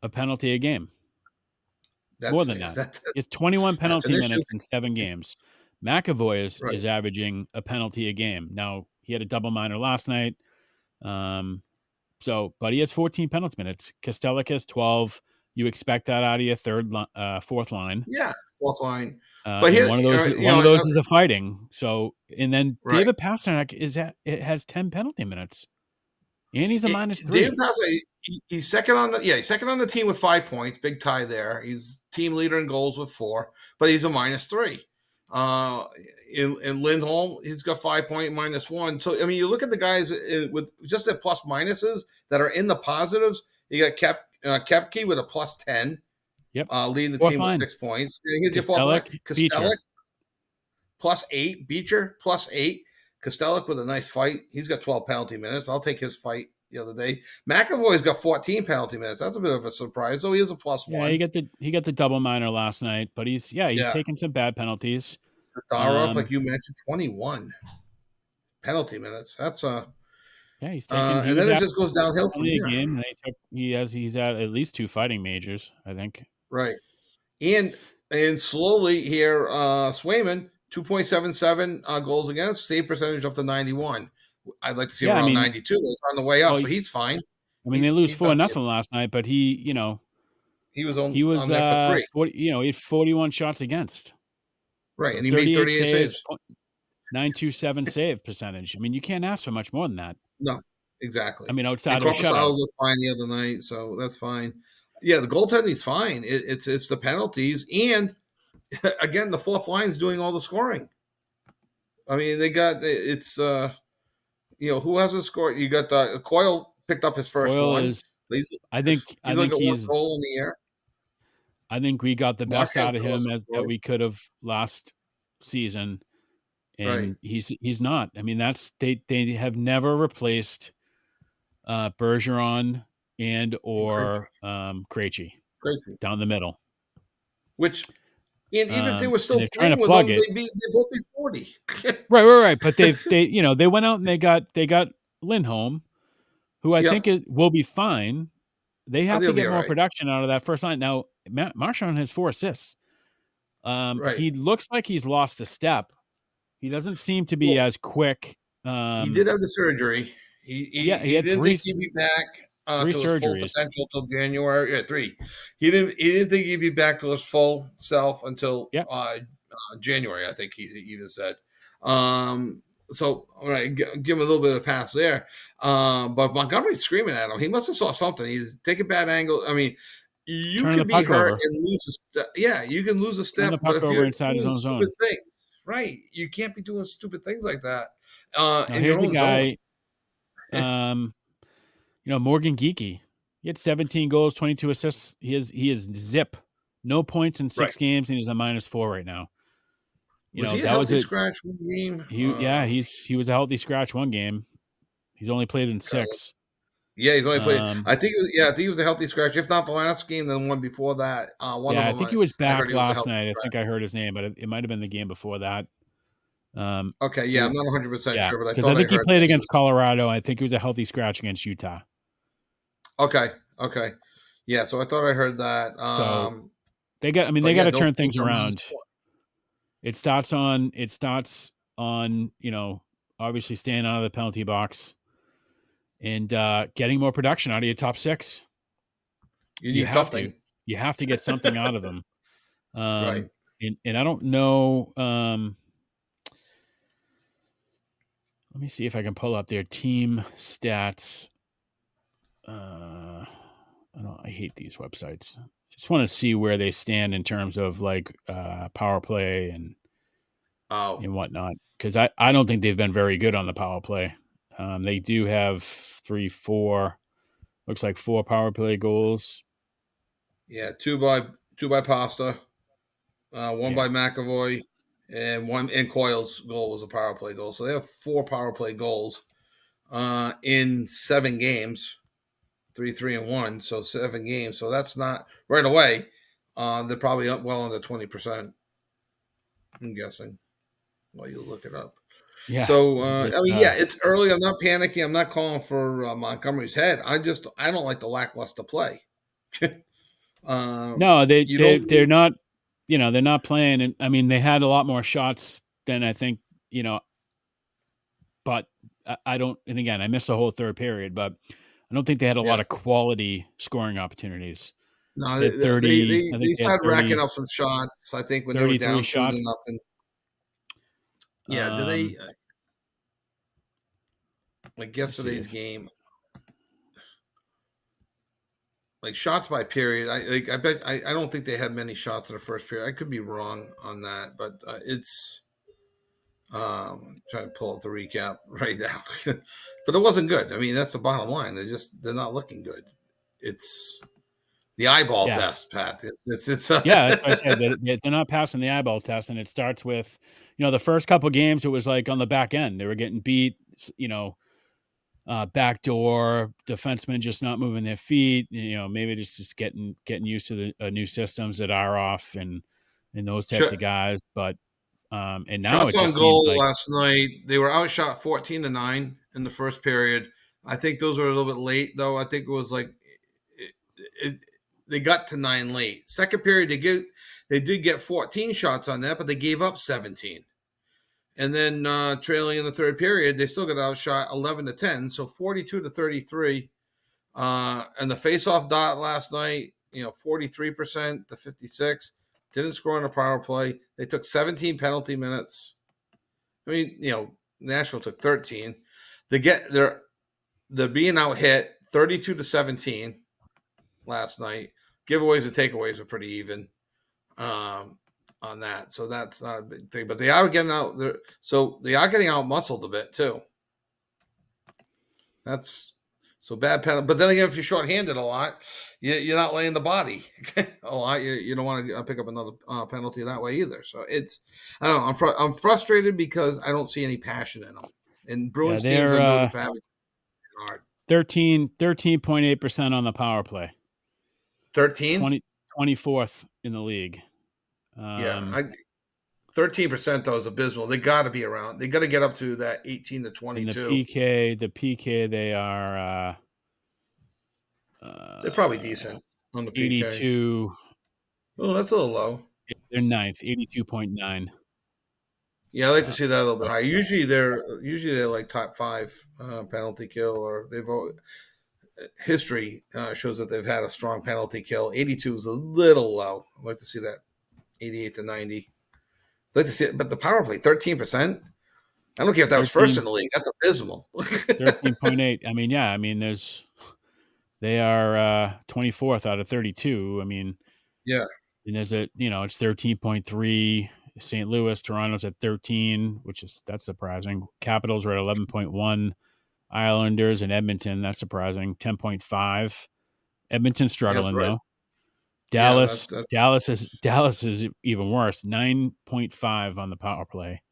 a penalty a game. More That's than that. that, It's 21 that's an penalty issue. minutes in 7 games. McAvoy Right. is averaging a penalty a game. Now, he had a double minor last night. So, but he has 14 penalty minutes. Kostelic has 12. You expect that out of your fourth line. Yeah, fourth line. But And here, one of you know, those is a fighting. So, and then right. David Pastrnak it has 10 penalty minutes, and he's a David -3. Pastrnak, he's second on the he's second on the team with 5 points, big tie there. He's team leader in goals with 4, but he's a -3. Uh, in Lindholm, he's got 5 point -1. So I mean, you look at the guys with just the plus minuses that are in the positives. You got Kepke with a +10, Yep. leading the Fourth team with line. 6 points. And here's your fourth line: Kostelic, Costello Beecher. +8, Beecher +8. Costello with a nice fight. He's got 12 penalty minutes. I'll take his fight the other day. McAvoy's got 14 penalty minutes. That's a bit of a surprise. So he is a Yeah, +1. he got the double minor last night, but he's Yeah. taking some bad penalties. Zadarov, like you mentioned, 21 penalty minutes. That's Yeah, he and was then it out just goes downhill from a there. game, and he's at least 2 fighting majors, I think. Right. And slowly here, Swayman, 2.77 goals against, save percentage up to 91. I'd like to see him Yeah, I around mean, 92. It's on the way up, well, so he's fine. they lose He's not 4-0 last night, but he was he was on there for 3. 40, he had 41 shots against. Right, So and he made 38 38 saves, saves. .927 save percentage. I mean, you can't ask for much more than that. No, I exactly. mean, And outside of a Korpisalo shutout. looked fine the other night, so that's fine. Yeah, the goaltending's fine. It's the penalties, and again, the fourth line's doing all the scoring. I mean, they got it's who hasn't scored? You got the Coyle picked up his first Coyle one. is He's I think he's like a one he's goal in the air. I think we got the best out of Marchessault him also that scored. we could have last season, Right. and he's not. I mean, they have never replaced Bergeron and Krejci. or Krejci Krejci. down the middle. Which and even if they were And still they're trying to playing with plug them, it. they both be 40. Right. But they went out and they got Lindholm, who I think Yep. will be fine. They Oh, have to they'll be get all more right. production out of that first line. Now, Marchand has 4 assists. Right. He looks like he's lost a step. He doesn't seem to be Well, as quick. he did have the surgery. He Yeah, he, he he had didn't think he'd be back to his full surgeries. potential till January. Yeah, 3. He didn't think he'd be back to his full self until Yep. January. I think he even said. So all right, give him a little bit of a pass there. But Montgomery's screaming at him. He must have saw something. He's taking bad angle. I mean, you Turning the can be puck hurt over. and lose a step. Yeah, you can lose a Turn the step, but puck if over you're inside his doing own stupid zone. things, right, you can't be doing stupid things like that Now in your here's a own zone. guy, um, Morgan Geekie. He had 17 goals, 22 assists. He is zip. No points in Right. 6 games, and he's a -4 right now. Was he a That was healthy it. scratch one game? He was a healthy scratch one game. He's only played in Okay. 6. Yeah, he's only played. Um, I think. I think he was a healthy scratch. If not the last game, then one before that. One of yeah, I them, think he was I heard back he was a last healthy night. I think I scratch. heard his name, but it might have been the game before that. Okay, yeah, I'm not 100% Yeah, sure, but I because I thought I think he heard played that he was. against Colorado. I think he was a healthy scratch against Utah. Okay, okay, yeah. So I thought I heard that. So they got But to yeah, no turn things points are around. -4. It starts on obviously staying out of the penalty box and getting more production out of your top 6. You You need have to. something, You have to get something out of them. right? And I don't know, let me see if I can pull up their team stats. I hate these websites. I just want to see where they stand in terms of like power play and Oh, whatnot. Because I don't think they've been very good on the power play. They do have 3, 4, looks like 4 power play goals. yeah, two by Pasta, one Yeah. by McAvoy, and Coyle's goal was a power play goal. So they have 4 power play goals in 7 games, 3-3-1. So 7 games. So that's not right away. They're probably up well under 20%. I'm guessing while you look it up. Yeah. So I It's mean, yeah, it's early. I'm not panicking. I'm not calling for Montgomery's head. I don't like the lackluster play. no, You don't. they're not, they're not playing. And I mean, they had a lot more shots than I think, but I don't, and again, I missed the whole third period, but I don't think they had a lot Yeah. of quality scoring opportunities. No, They had 30 I think they they had started racking up some shots. I think when they were 33 down 2 to shots. nothing. Yeah, did they Um, like let me see yesterday's if game? Like shots by period. I bet I don't think they had many shots in the first period. I could be wrong on that, but it's trying to pull up the recap right now. But it wasn't good. I mean, that's the bottom line. They're not looking good. It's the eyeball yeah. test, Pat. It's Yeah, that's what I said. They're not passing the eyeball test, and it starts with, the first couple games, it was like on the back end. They were getting beat, backdoor, defensemen just not moving their feet, maybe just getting used to the new systems that are off and those types of guys. But and now shots it on just seems goal like last night. They were outshot 14-9 in the first period. I think those were a little bit late, though. I think it was like it, it, they got to 9 late. Second period, they did get 14 shots on that, but they gave up 17. And then trailing in the third period, they still got outshot 11-10, so 42-33. And the faceoff dot last night, 43% to 56. Didn't score on a power play. They took 17 penalty minutes. I mean, Nashville took 13. They're being out hit 32-17 last night. Giveaways and takeaways were pretty even on that, so that's not a big thing. But they are getting out there, so they are getting out muscled a bit too. That's so bad penalty. But then again, if you're shorthanded a lot, you're not laying the body a lot. You don't want to pick up another penalty that way either. So I don't know. I'm frustrated because I don't see any passion in them. And yeah, Bruins teams are noted they're for having hard. 13.8% on the power play, 13, 24th in the league. yeah, Um, 13% though is abysmal. They got to be around. They got to get up to that 18 to in 22. the PK, they are They're probably decent on the PK. 82. Oh, that's a little low. They're ninth, 82.9. Yeah, I like to Uh, see that a little bit higher. Usually they're like top five penalty kill, or history shows that they've had a strong penalty kill. 82 is a little low. I'd like to see that 88 to 90. I'd like to see it, but the power play 13%. I don't care if that was first 13, in the league. That's abysmal. 13.8. I mean, yeah, I mean, they are 24th out of 32. I mean, Yeah, and it's 13.3. St. Louis, Toronto's at 13, that's surprising. Capitals are at 11.1. Islanders and Edmonton, that's surprising. 10.5. Edmonton yeah, that's struggling right. though. Yeah, Dallas, that's Dallas is even worse. 9.5 on the power play.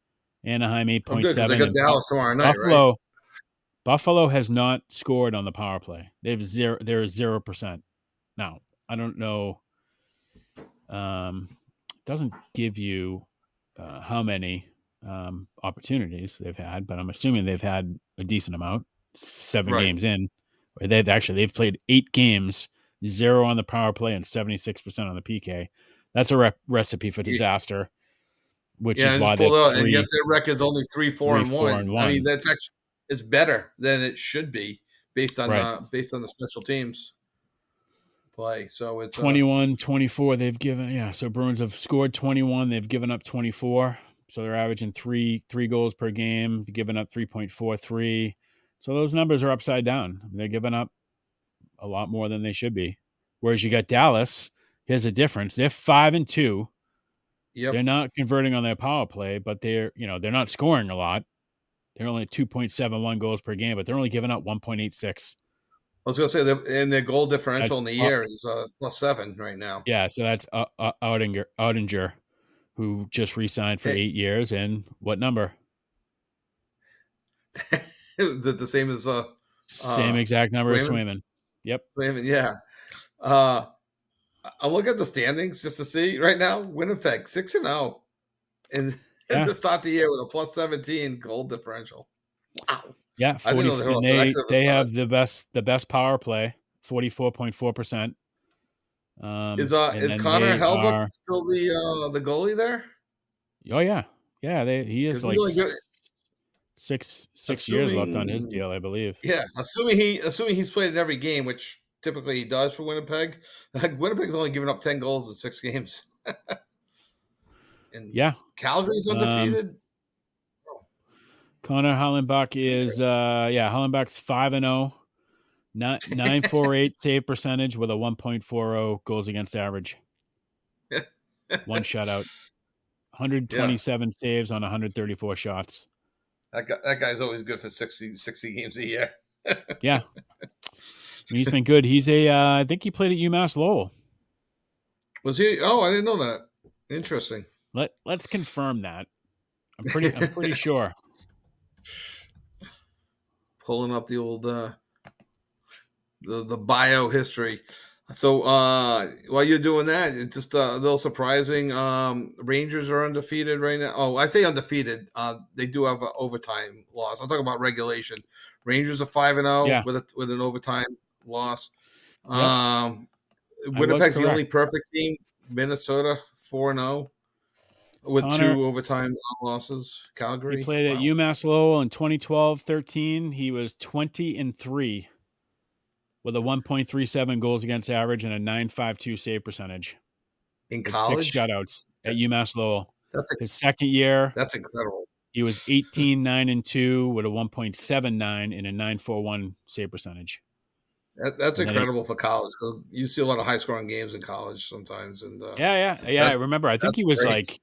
Anaheim oh good because they 8.7, got and Dallas tomorrow night, right? Buffalo has not scored on the power play. They're 0%. Now, I don't know. Doesn't give you how many opportunities they've had, but I'm assuming they've had a decent amount. 7 Right. games in, where they've played 8 games, 0 on the power play and 76% on the PK. That's a recipe for disaster, which Yeah, is and why just they're pulled out, and yet 3 their record's only 3 4 3 and 4 one. and I mean, 1. that's actually it's better than it should be Right. based on the special teams play. So it's 21-24 they've given, yeah, so Bruins have scored 21, they've given up 24. So they're averaging 3 goals per game, they're giving up 3.43. So those numbers are upside down. They're giving up a lot more than they should be. Whereas you got Dallas, here's the difference. They're 5-2. They're yep. not converting on their power play, but they're not scoring a lot. They're only at 2.71 goals per game, but they're only giving up 1.86. I was gonna say that, and their goal differential That's in the year is +7 right now. yeah, so that's Oudinger, who just re-signed for Hey, 8 years, and what number? is it the same as Same uh exact number as Swayman? Swayman. Yep. Swayman, yeah. Uh, I look at the standings just to see right now. Winnipeg 6-0, and Yeah. to start the year with a +17 goal differential. Wow, Yeah, I didn't 40, know they were and off to that they good of a they start. have the best power play, 44.4%. And Is then Connor they Hellebuck are still the goalie there? oh, yeah. Yeah, he is Because he's like only good. Six years left on his Assuming, deal, I believe. yeah, assuming he's played in every game, which typically he does for Winnipeg. Like Winnipeg's only given up 10 goals in 6 games, and Yeah. Calgary's Um, undefeated. Oh, Connor Hallenbach is interesting. Hallenbach's 5-0, 948 save percentage with a 1.40 goals against average. One shutout. Yeah, 127 saves on 134 shots. that guy's always good for 60 games a year. Yeah. He's been good. He's I think he played at UMass Lowell. Was he? Oh, I didn't know that. Interesting. Let's confirm that. I'm pretty sure. Pulling up the old the bio history. So while you're doing that, it's just a little surprising. Rangers are undefeated right now. Oh, I say undefeated. They do have an overtime loss. I'm talking about regulation. Rangers are 5-0 Yeah. with an overtime loss. Yep. I was Winnipeg's the only correct. perfect team. Minnesota 4-0 with Connor, 2 overtime losses. he Calgary, played at wow. UMass Lowell in 2012-13. He was 20-3 with a 1.37 goals against average and a 952 save percentage In with 6 college, shutouts at UMass Lowell. that's a, His second year, that's incredible. he was 18-9-2 with a 1.79 and a 941 save percentage. That's And then he incredible for college because you see a lot of high scoring games in college sometimes, and yeah, I that remember. that's great.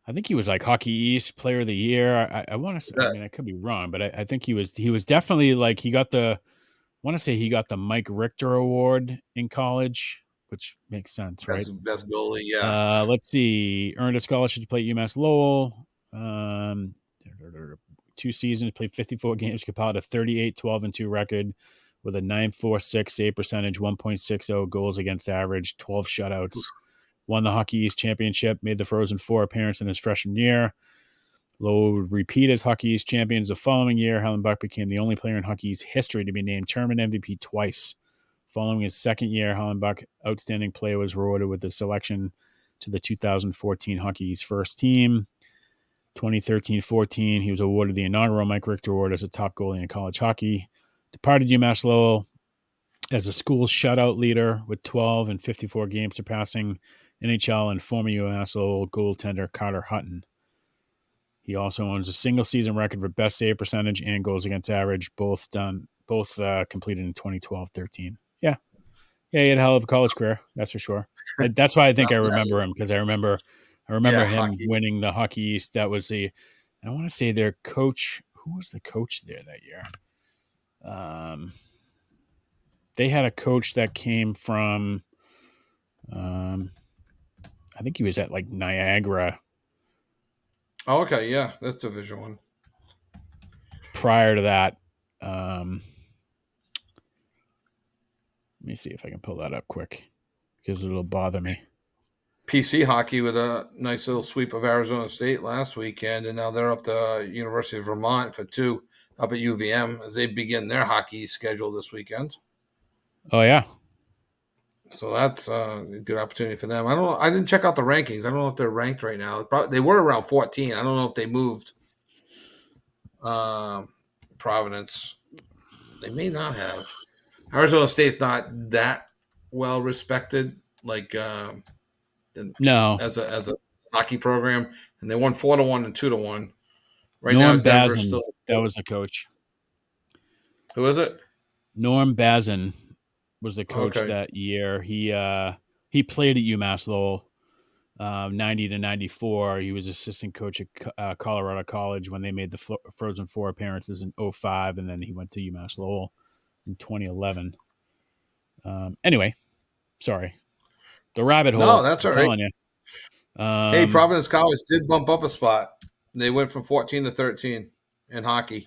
I think he was like Hockey East Player of the Year. I want to. I That, mean, I could be wrong, but I think he was definitely like he got the. I want to say he got the Mike Richter Award in college, which makes sense, right? best goalie, yeah. Let's see. Earned a scholarship to play at UMass Lowell. 2 seasons, played 54 games, compiled a 38-12-2 record with a 946 save percentage, 1.60 goals against average, 12 shutouts. Won the Hockey East Championship, made the Frozen Four appearance in his freshman year. Lowell would repeat as Hockey East champions the following year. Hallenbach became the only player in Hockey East history to be named tournament MVP twice. Following his second year, Hallenbach outstanding play was rewarded with the selection to the 2014 Hockey East first team. 2013-14, he was awarded the inaugural Mike Richter Award as a top goalie in college hockey. Departed UMass Lowell as a school shutout leader with 12 and 54 games, surpassing NHL and former UMass Lowell goaltender Carter Hutton. He also owns a single season record for best save percentage and goals against average, both completed in 2012-13. Yeah, he had a hell of a college career, that's for sure. That's why I think I remember him because I remember Yeah, him hockey. winning the Hockey East. That was I want to say their coach. Who was the coach there that year? They had a coach that came from, I think he was at like Niagara Oh, okay, yeah, that's Division One. prior to that. Let me see if I can pull that up quick because it'll bother me. PC hockey with a nice little sweep of Arizona State last weekend, and now they're up to University of Vermont for 2 up at UVM as they begin their hockey schedule this weekend. Oh yeah, So that's a good opportunity for them. I don't know. I didn't check out the rankings. I don't know if they're ranked right now. They were around 14. I don't know if they moved. Um, Providence. They may not have. Arizona State's not that well respected, like no, as a hockey program, and they won 4-1 and 2-1. Right now, Norm Denver's Bazin. still. That was the coach. Who is it? Norm Bazin was the coach Okay, that year. He played at UMass Lowell, 90-94. He was assistant coach at Colorado College when they made the Frozen Four appearances in 05, and then he went to UMass Lowell in 2011. Anyway, sorry, the rabbit no, hole. that's I'm all right. telling you. Hey, Providence College did bump up a spot. They went from 14 to 13 in hockey,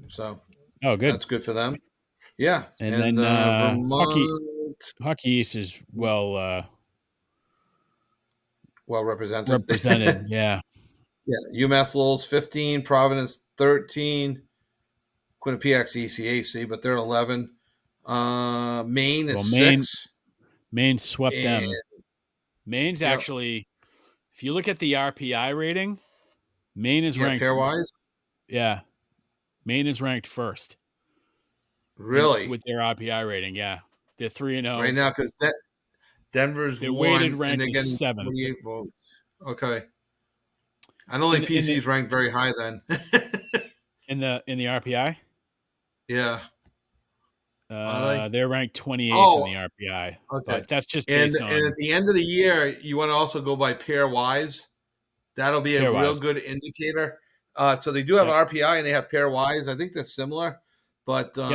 so Oh, good. that's good for them. Yeah, And and then Vermont Hockey East is well represented. represented. Yeah. Yeah, UMass Lowell's 15, Providence 13, Quinnipiac's ECAC, but they're 11. Maine Well, is 6. Maine swept And them. Maine's yep, actually, if you look at the RPI rating, Maine is yeah, ranked pairwise. Yeah. Maine is ranked first Really? with their RPI rating. Yeah. They're 3-0. Right now, because Denver's Their weighted 1, and rank they're is getting 7th. 28 votes. Okay. I don't think In the PC's ranked very high then. in the RPI, Yeah. Are they? they're ranked 28th in Oh, the RPI, okay. but that's just And based and at on the end of the year, you want to also go by pairwise. That'll be a real pairwise. good indicator. So they do have Yep. RPI and they have pairwise. I think they're similar, but Yep.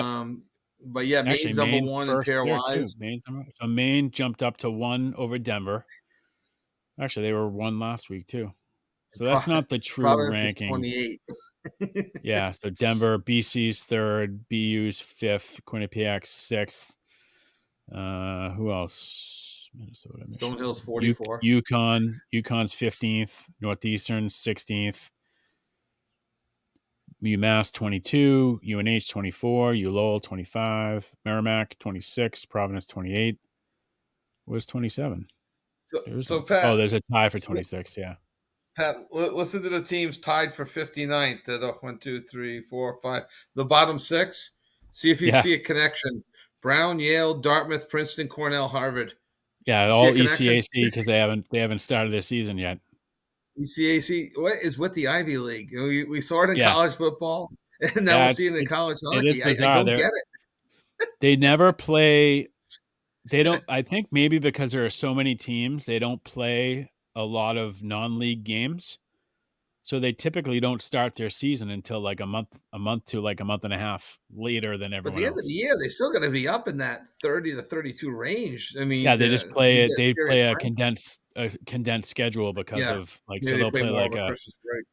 yeah, Actually, Maine's number Maine's one in first there too. pairwise. So Maine jumped up to 1 over Denver. Actually, they were 1 last week too. So that's not the true Providence is ranking. 28. Yeah. So Denver, BC's third, BU's fifth, Quinnipiac's sixth. Who else? Minnesota, Stonehill's Michigan, 44. UConn's 15th, Northeastern 16th, UMass 22, UNH 24, ULowell 25, Merrimack 26, Providence 28. Where's 27? So Pat, There's a tie for 26. Yeah. Listen to the teams tied for 59th. They're the 1, 2, 3, 4, 5. The bottom 6. See if you Yeah. see a connection. Brown, Yale, Dartmouth, Princeton, Cornell, Harvard. Yeah. You see a All connection? ECAC because they haven't started their season yet. ECAC, what is with the Ivy League? We saw it in Yeah. college football, and now Yeah. we'll see it in college It is hockey. I bizarre. don't get They never play. They don't. I think maybe because there are so many teams, they don't play a lot of non-league games. So they typically don't start their season until like a month to like a month and a half later than But at everyone the end of the else. year, they still got to be up in that 30 to 32 range. I mean, Yeah, they just you play it. get They play serious rank. a condensed schedule because Yeah, of like maybe so they they'll play play more of like a a Christmas break.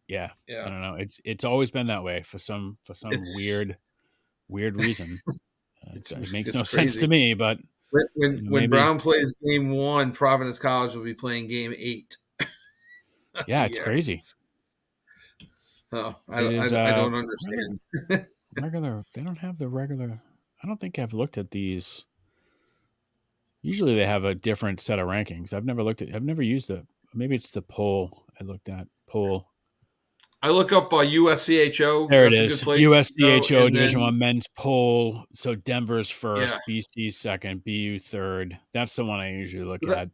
yeah. I Yeah, don't know. It's always been that way for some it's weird reason. It makes it's no sense to crazy. me, but When maybe Brown plays game 1, Providence College will be playing game 8 of the yeah, it's year. crazy. Oh, It is I don't really understand. regular. They don't have the regular. I don't think I've looked at these. Usually they have a different set of rankings. I've never used it. Maybe it's the poll I looked at. Poll. I look up USCHO. There it That's a good is. place to go. USCHO And Division then, One men's poll. So Denver's yeah, first, BC's second, BU third. That's the one I usually look so that, at.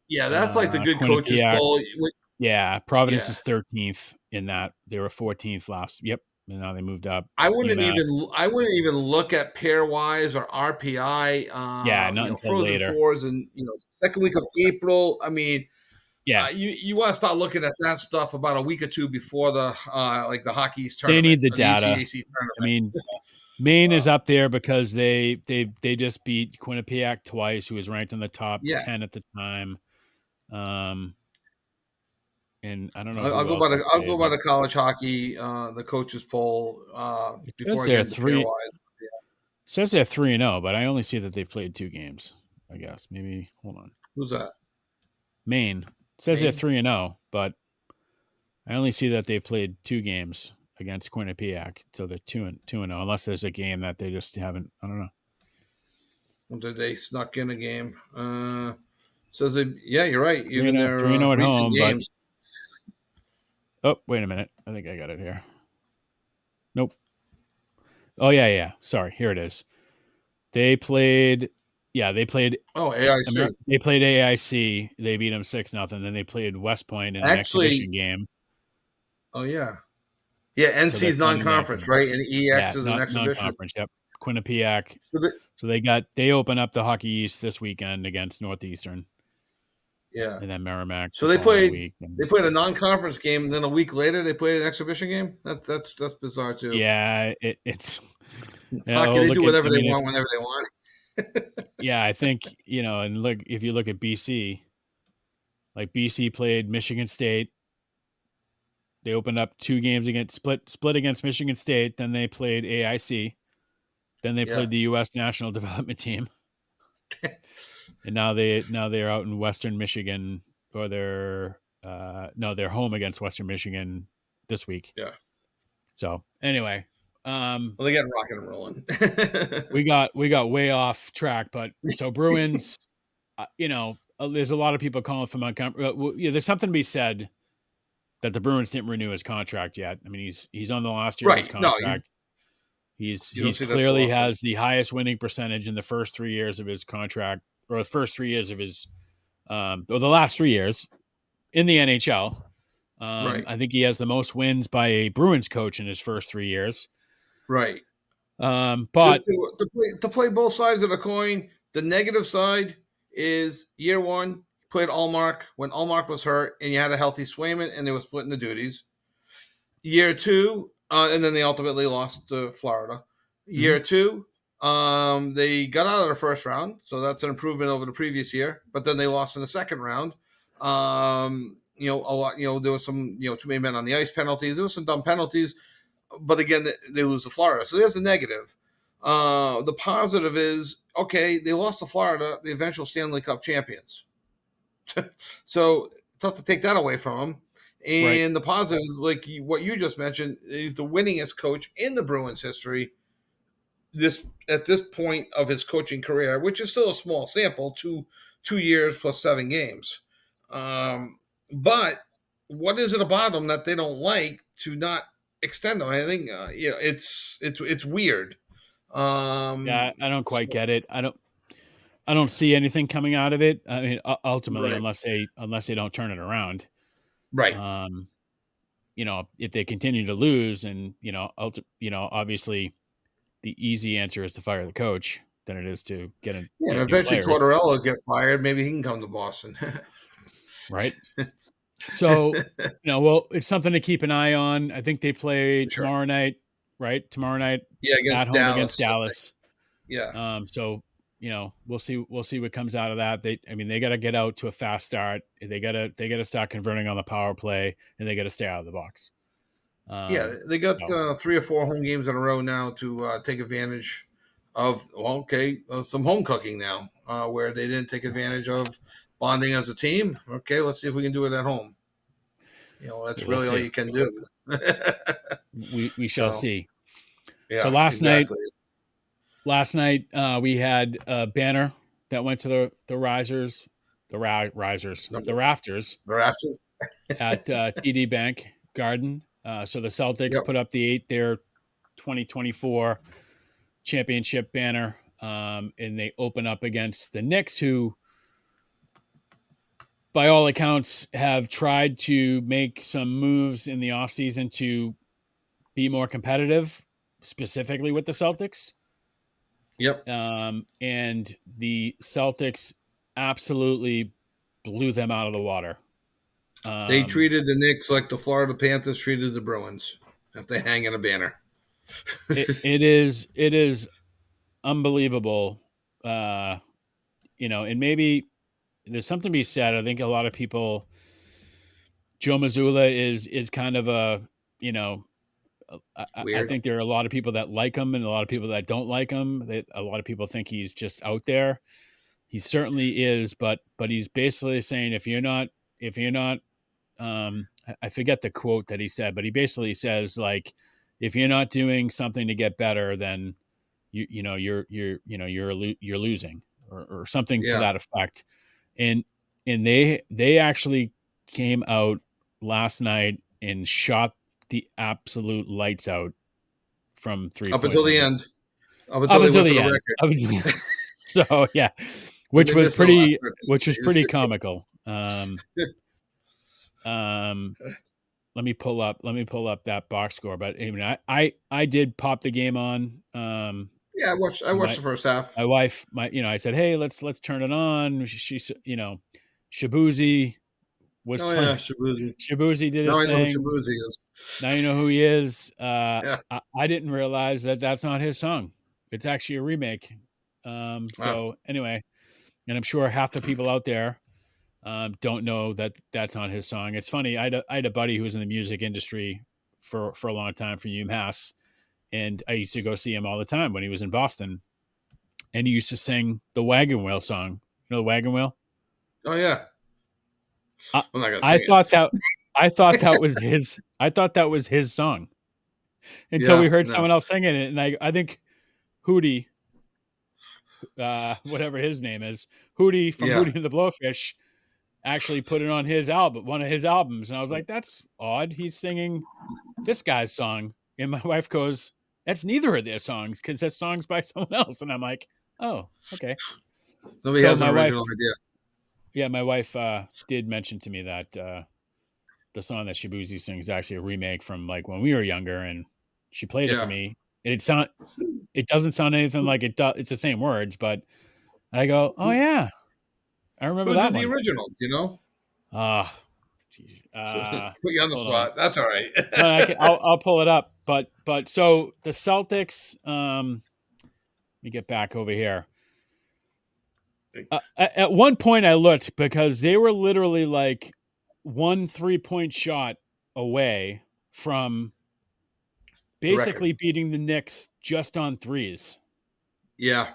yeah, that's like the good coaches Quinnipiac. poll. Yeah, Providence Yeah, is 13th in that. They were 14th last. Yep, and now they moved up. UMass. I wouldn't even look at pairwise or RPI. Yeah, not until Frozen later. fours and second week of April. I mean, Yeah, you want to start looking at that stuff about a week or two before the like the hockey's they tournament need the or the data. ECAC I tournament. mean, Maine is Uh, up there because they just beat Quinnipiac twice, who was ranked in the top yeah, 10 at the time. Um, and I don't know I'll who go else by they I'll go played, by but the college hockey the coaches poll it says before I get they're into three. pairwise. Says they're 3-0, but I only see that they've played 2 games. I guess maybe hold on. Who's that? Maine says they're Maine. 3-0, but I only see that they played 2 games against Quinnipiac, so they're 2-0. Unless there's a game that they just haven't. I don't know. Or did they snuck in a game? Says they, yeah, you're right. Even 3-0, their 3-0 at recent home, but games. oh wait a minute, I think I got it here. Nope. Oh yeah. Sorry, here it is. They played. Yeah, they played. Oh, AIC. They played AIC. They beat them 6-0. Then they played West Point in an Actually, exhibition game. oh yeah, yeah. So NC's that's not in that non-conference, game. right? And Yeah, EX is an not exhibition. non-conference. Yep. Quinnipiac. So that, So they open up the Hockey East this weekend against Northeastern, yeah. and then Merrimack So the following week. they And played a non-conference game, and then a week later they played an exhibition game. That's bizarre too. yeah, it's Hockey, oh they do look at. whatever I they mean, if want whenever they want. yeah, I think and look if you look at BC, like BC played Michigan State. They opened up 2 games against split against Michigan State. Then they played AIC. Then they Yeah, played the U.S. National Development Team, and now they're out in Western Michigan, or they're no, they're home against Western Michigan this week. yeah. So anyway, Well, they get rocking and rolling. we got way off track, but so Bruins, there's a lot of people calling for Montgomery. There's something to be said that the Bruins didn't renew his contract yet. I mean, he's on the last year of his Right. No, contract. you don't He's see that too clearly often. has the highest winning percentage in the first 3 years of his contract, or the first 3 years of his, or the last 3 years in the NHL. Right. I think he has the most wins by a Bruins coach in his first 3 years. Right. But Just to play both sides of the coin. The negative side is year one played Allmark when Allmark was hurt, and you had a healthy Swayman, and they were splitting the duties. Year two, and then they ultimately lost to Florida. mhm, Year two, they got out of the first round, so that's an improvement over the previous year. But then they lost in the second round. A lot. There was some, too many men on the ice penalties. There was some dumb penalties, but again, they lose to Florida. So there's a negative. The positive is okay. They lost to Florida, the eventual Stanley Cup champions. So tough to take that away from him. right, And the positive is like what you just mentioned. He's the winningest coach in the Bruins history. This at this point of his coaching career, which is still a small sample, two years plus 7 games. But what is it about them that they don't like to not extend them? I think it's weird. yeah, I don't So, quite get it. I don't see anything coming out of it. I mean, ultimately, right, unless they don't turn it around. right. Um, if they continue to lose, and obviously, the easy answer is to fire the coach than it is to Yeah, and get new eventually players, Tortorella will get fired. Maybe he can come to Boston. right? So, well, it's something to keep an eye on. I think they play For sure. tomorrow night, right? Tomorrow night Yeah, at against home against Dallas, I think. Dallas. Yeah, So we'll see what comes out of that. I mean, they got to get out to a fast start. They got to start converting on the power play, and they got to stay out of the box. yeah. They got So 3 or 4 home games in a row now to take advantage of. Well, okay, some home cooking now, where they didn't take advantage of bonding as a team. Okay, let's see if we can do it at home. That's we'll really all see. you can do. We shall So, see. So yeah, exactly. last night we had a banner that went to the risers, risers, Number the rafters they're after. at TD Bank Garden. So the Celtics Yep. put up their 2024 championship banner, and they open up against the Knicks, who, by all accounts, have tried to make some moves in the offseason to be more competitive, specifically with the Celtics. Yep. And the Celtics absolutely blew them out of the water. They Um, treated the Knicks like the Florida Panthers treated the Bruins if they hang in a banner. it is unbelievable. Uh, and maybe there's something to be said. I think a lot of people, Joe Mazzulla is kind of a, you know, I Weird. think there are a lot of people that like him and a lot of people that don't like him. A lot of people think he's just out there. He certainly is, but he's basically saying if you're not I forget the quote that he said, but he basically says, like, if you're not doing something to get better, then you're losing, or something to Yeah. that effect. And they actually came out last night and shot the absolute lights out from three Up point until the land end. Up up until they until went for the the end. record. So yeah, And they missed the last 13 which was days. pretty comical. Um, let me pull up that box score. But I mean, I did pop the game on. Yeah, I watched My the first half. my wife, I said, hey, let's turn it on. Shabuzi was Oh yeah, playing. Shabuzi. Shabuzi did Now his I know who thing. Shabuzi is. Now you know who he is. Yeah. I didn't realize that that's not his song. It's actually a remake. Wow. So anyway, and I'm sure half the people out there don't know that that's not his song. It's funny. I had a buddy who was in the music industry for a long time for UMass, and I used to go see him all the time when he was in Boston, and he used to sing the Wagon Wheel song. You know the Wagon Wheel? Oh yeah. I, I'm not gonna I sing thought that I thought that was his. I thought that was his song it. until we Yeah. heard No. someone else singing it, and I think Hootie, whatever his name is, Hootie from Yeah. Hootie and the Blowfish, actually put it on his album, one of his albums. And I was like, that's odd. He's singing this guy's song. And my wife goes, that's neither of their songs because that song's by someone else. And I'm like, oh, okay. Nobody So has an my wife, original idea. yeah, my wife did mention to me that the song that Shibuzi sings is actually a remake from like when we were younger, and she played it for Yeah. me. And it doesn't sound anything like it does. It's the same words, but I go, oh Who, yeah, I remember who that did the one. original? Do you know? Ah, So, put you on the hold on. spot. That's all right. No, I'll pull it up. But so the Celtics. Let me get back over here. Thanks. At one point, I looked because they were literally like 1 3-point shot away from The record. basically beating the Knicks just on threes. Yeah.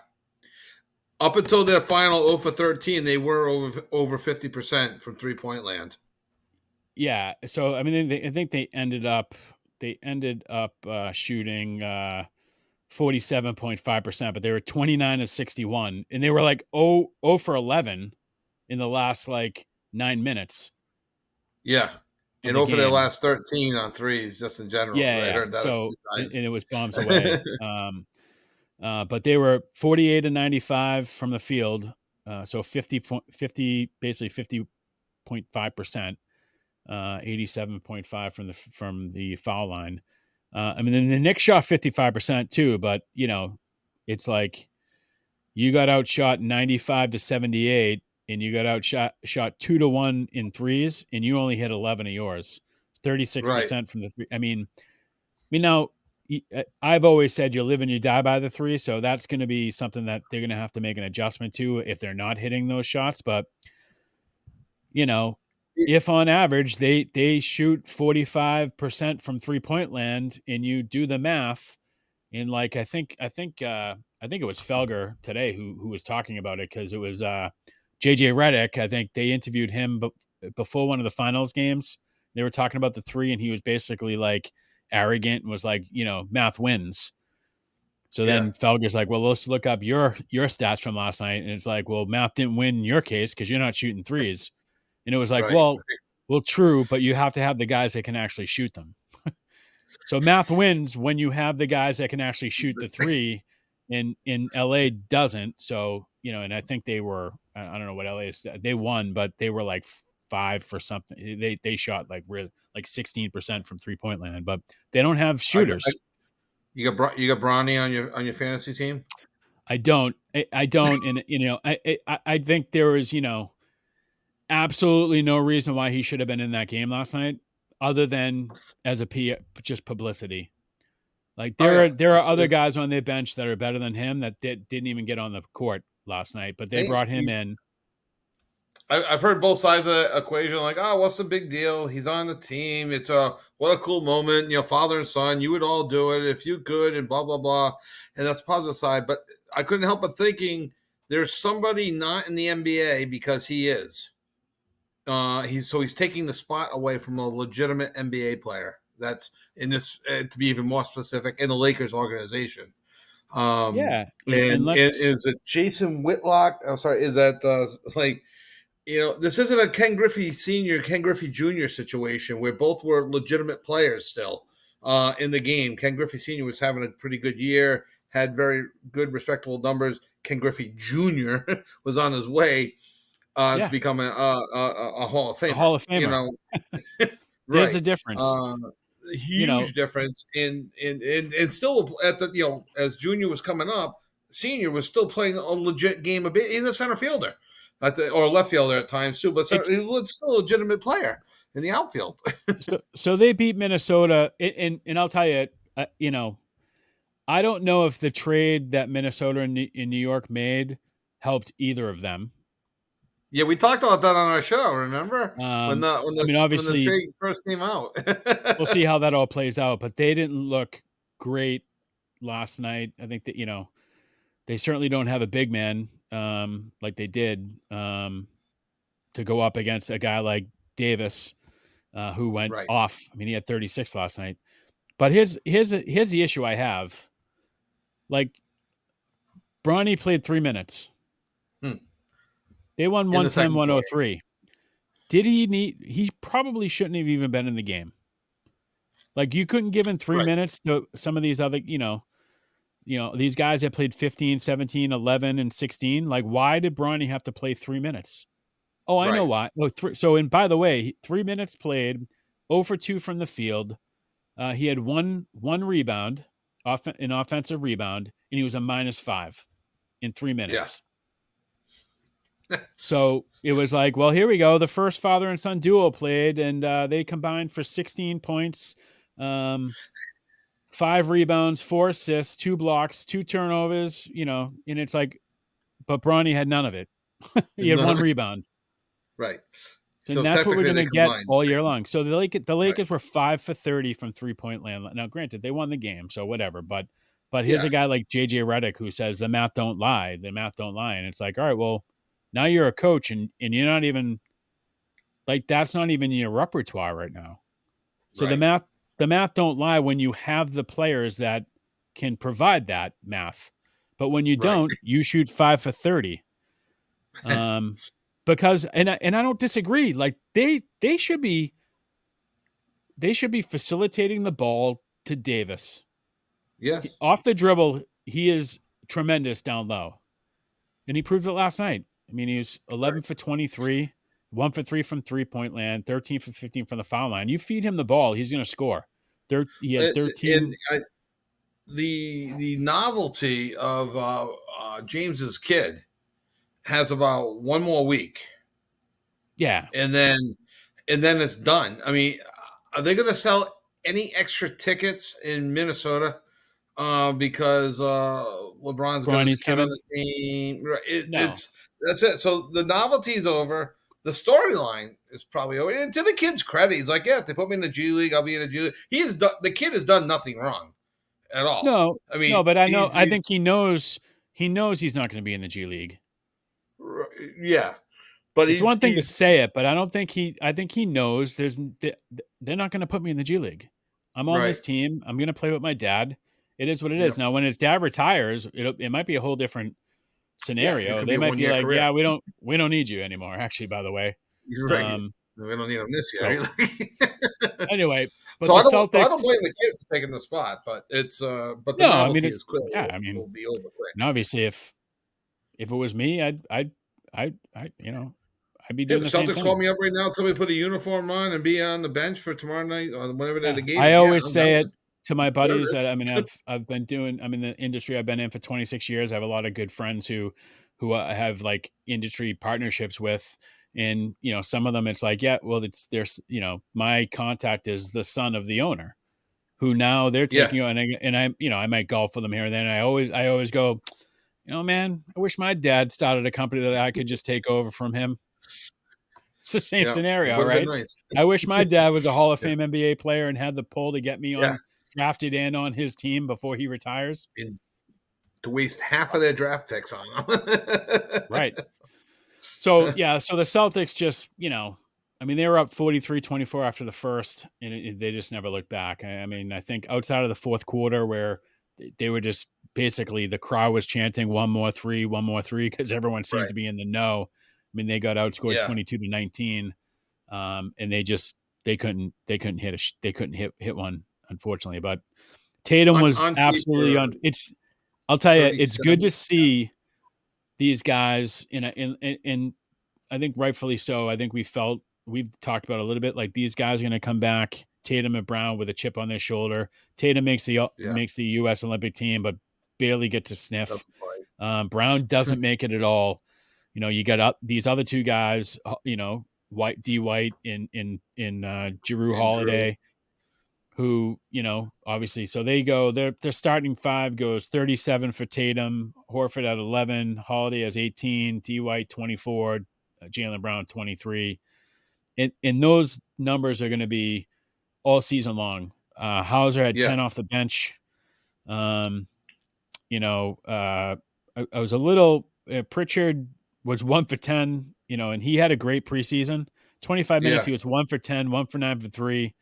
Up until their final 0 for 13, they were over 50% from 3-point land. Yeah. So I mean, I think they ended up shooting 47.5%, but they were 29 of 61, and they were like 0 for 11 in the last like 9 minutes Yeah. of And the over their game. last 13 on threes, just in general, because Yeah, I yeah. heard that a So few and times. it was bombs away. But they were 48 and 95 from the field. So 50, basically 50.5%, 87.5 from the foul line. I mean, then the Knicks shot 55% too, but it's like you got outshot 95 to 78, and you got shot 2-1 in threes, and you only hit 11 of yours, Right. 36% from the three. I mean, now I've always said you live and you die by the three, so that's going to be something that they're going to have to make an adjustment to if they're not hitting those shots. But you know, if on average they shoot 45% from 3-point land, and you do the math, and like I think it was Felger today who was talking about it because it was JJ Redick. I think they interviewed him before one of the finals games. They were talking about the three, and he was basically like arrogant and was like, math wins. So Yeah. then Felger's like, well, let's look up your stats from last night, and it's like, well, math didn't win in your case because you're not shooting threes. And it was like, Right. well, true, but you have to have the guys that can actually shoot them. So math wins when you have the guys that can actually shoot the three, and in LA doesn't. So, and I think they were, I don't know what LA is, they won, but they were like 5 for something. They shot like 16% from 3-point land, but they don't have I, shooters. you got Bronny on your fantasy team? I don't, and I think there was absolutely no reason why he should have been in that game last night, other than as just publicity. Like Oh there yeah. are there are other guys on their bench that are better than him that didn't even get on the court last night, but they brought him He's in. I've heard both sides of the equation. Like, oh, what's the big deal? He's on the team. It's what a cool moment. Father and son. You would all do it if you could, and blah blah blah. And that's the positive side. But I couldn't help but thinking there's somebody not in the NBA because he is. He's taking the spot away from a legitimate NBA player. That's in this to be even more specific in the Lakers organization. Yeah, and And let's is it Jason Whitlock? I'm sorry. Is that like this isn't a Ken Griffey Sr., Ken Griffey Jr. situation where both were legitimate players still in the game. Ken Griffey Sr. was having a pretty good year, had very good, respectable numbers. Ken Griffey Jr. was on his way to yeah, become a Hall of a Famer. Hall of Famer. There's Right. a difference. Uh, You know, Huge difference and still at the as junior was coming up, senior was still playing a legit game of it. He's a center fielder or left fielder at times too, but it's he was still a legitimate player in the outfield. so they beat Minnesota, and I'll tell you, I don't know if the trade that Minnesota and New York made helped either of them. Yeah, we talked about that on our show. Remember when the when I the mean, when the obviously, trade first came out? we'll see how that all plays out, but they didn't look great last night. I think that they certainly don't have a big man like they did to go up against a guy like Davis, who went Right. off. I mean, he had 36 last night. But here's the issue I have. Like Bronny played 3 minutes. Hmm. They won In the 110, second quarter. 103. did he need? He probably shouldn't have even been in the game. Like you couldn't give him 3 Right. minutes to some of these other, these guys that played 15, 17, 11, and 16. Like, why did Bronny have to play 3 minutes? Oh, I know Right. why. Oh, so, and by the way, 3 minutes played, 0 for 2 from the field. He had one rebound, an offensive rebound, and he was a -5 in 3 Yeah. minutes. So it was like, well, here we go. The first father and son duo played, and they combined for 16 points, 5 rebounds, 4 assists, 2 blocks, 2 turnovers, and it's like, but Bronny had none of it. He had None one of it. rebound. Right. And So that's what we're technically going they to get combined. all year long. So the Right. Lakers were 5 for 30 from 3-point land. Now, granted, they won the game, so whatever. But here's Yeah. a guy like JJ Redick who says the math don't lie. The math don't lie, and it's like, all right, well, now you're a coach, and you're not even like that's not even in your repertoire right now. So Right. the math don't lie when you have the players that can provide that math. But when you Right. don't, you shoot 5 for 30. Um, because I don't disagree. Like they should be facilitating the ball to Davis. Yes. Off the dribble, he is tremendous down low. And he proved it last night. I mean, he was 11 Right. for 23, 1 for 3 from 3-point land, 13 for 15 from the foul line. You feed him the ball, he's going to score. He had And 13. the novelty of James's kid has about one more week, Yeah. and then it's done. I mean, are they going to sell any extra tickets in Minnesota because LeBron's going to Bronny's kid on coming. the team? No. That's it. So the novelty's over. The storyline is probably over. And to the kid's credit, he's like, yeah, if they put me in the G League, I'll be in the G League. The kid has done nothing wrong at all. No. I mean, No, but I think he's he knows he's not going to be in the G League. yeah, but It's one thing to say he's it, but I think he knows they're not going to put me in the G League. I'm on right. this team. I'm going to play with my dad. It is what it is. Yep. Now, when his dad retires, it might be a whole different Yeah, it scenario. could They be a might be 1 year like, career. "Yeah, we don't need you anymore." Actually, by the way. You're right. Um, We don't need him this year. so Either. anyway, but So the I don't Celtics, blame the kid for taking the spot, but it's but the no, I mean novelty it's is clear yeah, I mean, will be over quick. and obviously if it was me, I'd be Hey, doing the the same Celtics call thing. me up right now, tell me to put a unition on and be on the bench for tomorrow night or whenever the Yeah, game's. I Yeah, always I'm down. say it to my Sure, buddies that dude. I'm in the industry I've been in for 26 years. I have a lot of good friends who I have like industry partnerships with, and some of them it's like, yeah, well, it's there's my contact is the son of the owner, who now they're Yeah, taking on, and I might golf with them here and then. I always go, man, I wish my dad started a company that I could just take over from him. It's the same yeah, it scenario, would have been right? nice. I wish my dad was a Hall of Yeah, Fame NBA player and had the pull to get me yeah, on drafted and on his team before he retires. and to waste half of their draft picks on them. Right. So, yeah, so the Celtics just, I mean, they were up 43-24 after the first, and they just never looked back. I mean, I think outside of the fourth quarter where they were just basically the crowd was chanting one more three, because everyone seemed Right. to be in the know. I mean, they got outscored Yeah. 22-19. And they couldn't hit one, unfortunately. But Tatum was On absolutely paper, on. I'll tell you, it's good 37. to see these guys in I think rightfully so. I think we've talked about a little bit like these guys are going to come back. Tatum and Brown with a chip on their shoulder. Tatum Yeah. makes the U.S. Olympic team, but barely gets a sniff. Doesn't play. Brown doesn't make it at all. You got these other two guys. White D White in Giroux And Drew. Holiday, who obviously, so they go their starting five goes 37 for Tatum, Horford at 11, Holiday has 18, D White 24, Jaylen Brown 23, and those numbers are going to be all season long. Hauser had Yeah. 10 off the bench. Um, I was a little Pritchard was 1 for 10, and he had a great preseason. 25 minutes, Yeah. he was 1 for 10, 1 for 9 for 3.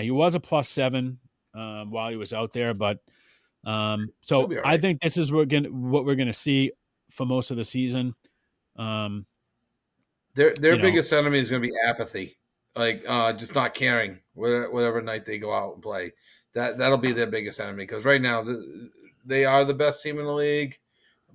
He was a +7 while he was out there, but He'll so be all I right. think this is what we're gonna see for most of the season. Um, Their you know, biggest enemy is going to be apathy, like just not caring whatever night they go out and play. That'll be their biggest enemy because right now they are the best team in the league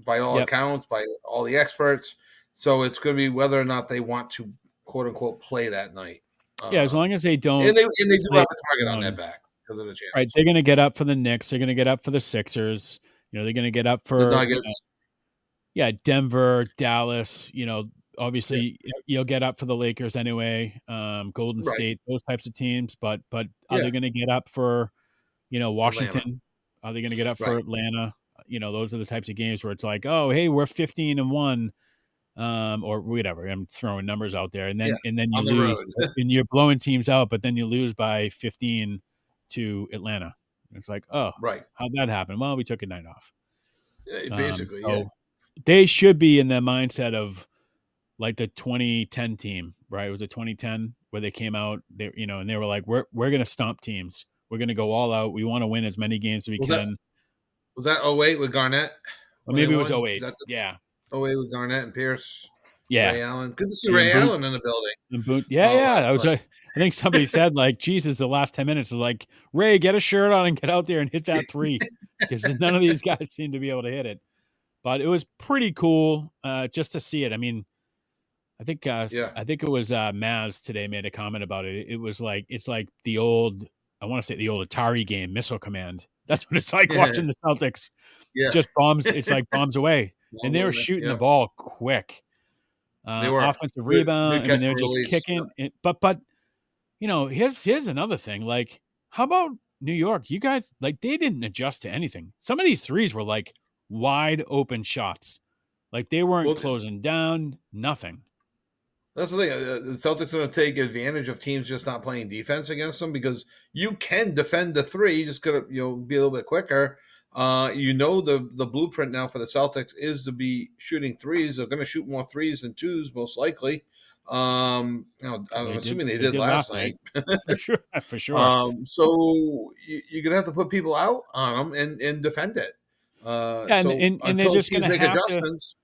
by all yep. accounts, by all the experts. So it's going to be whether or not they want to quote unquote play that night. Yeah, as long Um, as they and don't they do play have a target on their around, back because of the right? champs. They're going to get up for the Knicks. They're going to get up for the Sixers. They're going to get up The for, Nuggets, yeah, Denver, Dallas. yeah, Obviously you'll get up for the Lakers anyway. Golden right, State, those types of teams. But are yeah, they going to get up for, Atlanta, Washington? Are they going to get up for right, Atlanta? Those are the types of games where it's like, oh, hey, we're 15-1, or whatever. I'm throwing numbers out there, and yeah, then you on the lose, road, and you're blowing teams out, but then you lose by 15 to Atlanta. It's like, oh, right, how'd that happen? Well, we took a night off. yeah, basically, yeah. So they should be in the mindset of like the 2010 team, right? It was a 2010 where they came out, and they were like, we're gonna stomp teams. We're gonna go all out. We want to win as many games as we Was that can. was that '08 with Garnett Or when they maybe it was won? Is 08. that Yeah. the '08 with Garnett and Pierce, Yeah. Ray Allen? Good to see And Ray Boone Allen in the building and Boone. Yeah, yeah. last I was night. I think somebody said like, Jesus, the last 10 minutes is like, Ray, get a shirt on and get out there and hit that three. Because none of these guys seem to be able to hit it. But it was pretty cool just to see it. I mean, Yeah, I think it was Maz today made a comment about it. It was like it's like the old, I want to say the old Atari game, Missile Command. That's what it's like yeah, watching the Celtics. yeah. Just bombs. It's like bombs away, and they were shooting the Yeah, ball quick. they were Offensive good rebound. I mean, catch they're and just release. kicking it. But here's another thing. Like, how about New York? You guys, like, they didn't adjust to anything. Some of these threes were like wide open shots. Like they weren't Well, closing down. Nothing. that's the thing. The Celtics are going to take advantage of teams just not playing defense against them because you can defend the three. You just got to be a little bit quicker. The blueprint now for the Celtics is to be shooting threes. They're going to shoot more threes than twos, most likely. I'm They did. assuming they They did did last last night night. for sure. For sure. So you're going to have to put people out on them and defend it. Yeah, and So and they're until just teams gonna make have to, adjustments,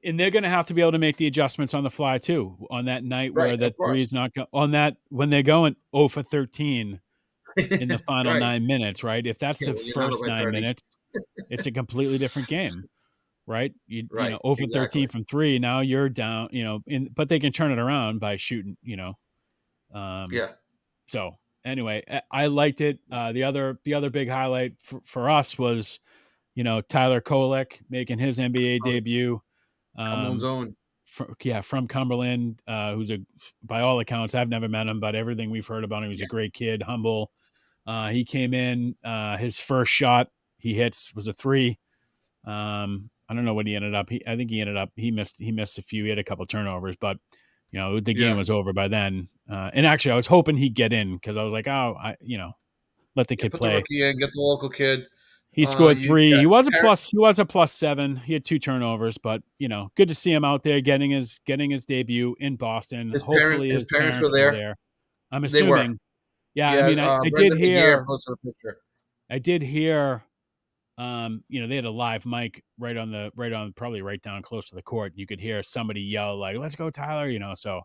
and they're gonna have to be able to make the adjustments on the fly too. On that night right? where Of that three course, is not on that when they're going 0 for 13 in the final right. 9 minutes, right? If that's Yeah, the well, you're not up first by 30. 9 minutes, it's a completely different game, right? Right, 0 for exactly. 13 from three. Now you're down, but they can turn it around by shooting, Um, Yeah, so anyway, I liked it. The other big highlight for us was, Tyler Kolek making his NBA oh, debut. come on Um, zone. from Cumberland, who's by all accounts, I've never met him, but everything we've heard about him, he's Yeah, a great kid, humble. He came in, his first shot he hits was a three. I don't know what he ended up. I think he missed a few. He had a couple turnovers, but the game yeah, was over by then. And actually, I was hoping he'd get in because I was like, oh, let the yeah. kid Put the play. rookie in, get the local kid. He scored You three. yeah, He was a parent, plus. He was a +7. He had two turnovers, but good to see him out there getting his debut in Boston. Hopefully, his his parents were parents were there. there. I'm They were. assuming. Yeah, I Yeah, mean, I did Brendan McGear hear. posted a picture. I did hear. They had a live mic right on probably right down close to the court. You could hear somebody yell like, "Let's go, Tyler!" So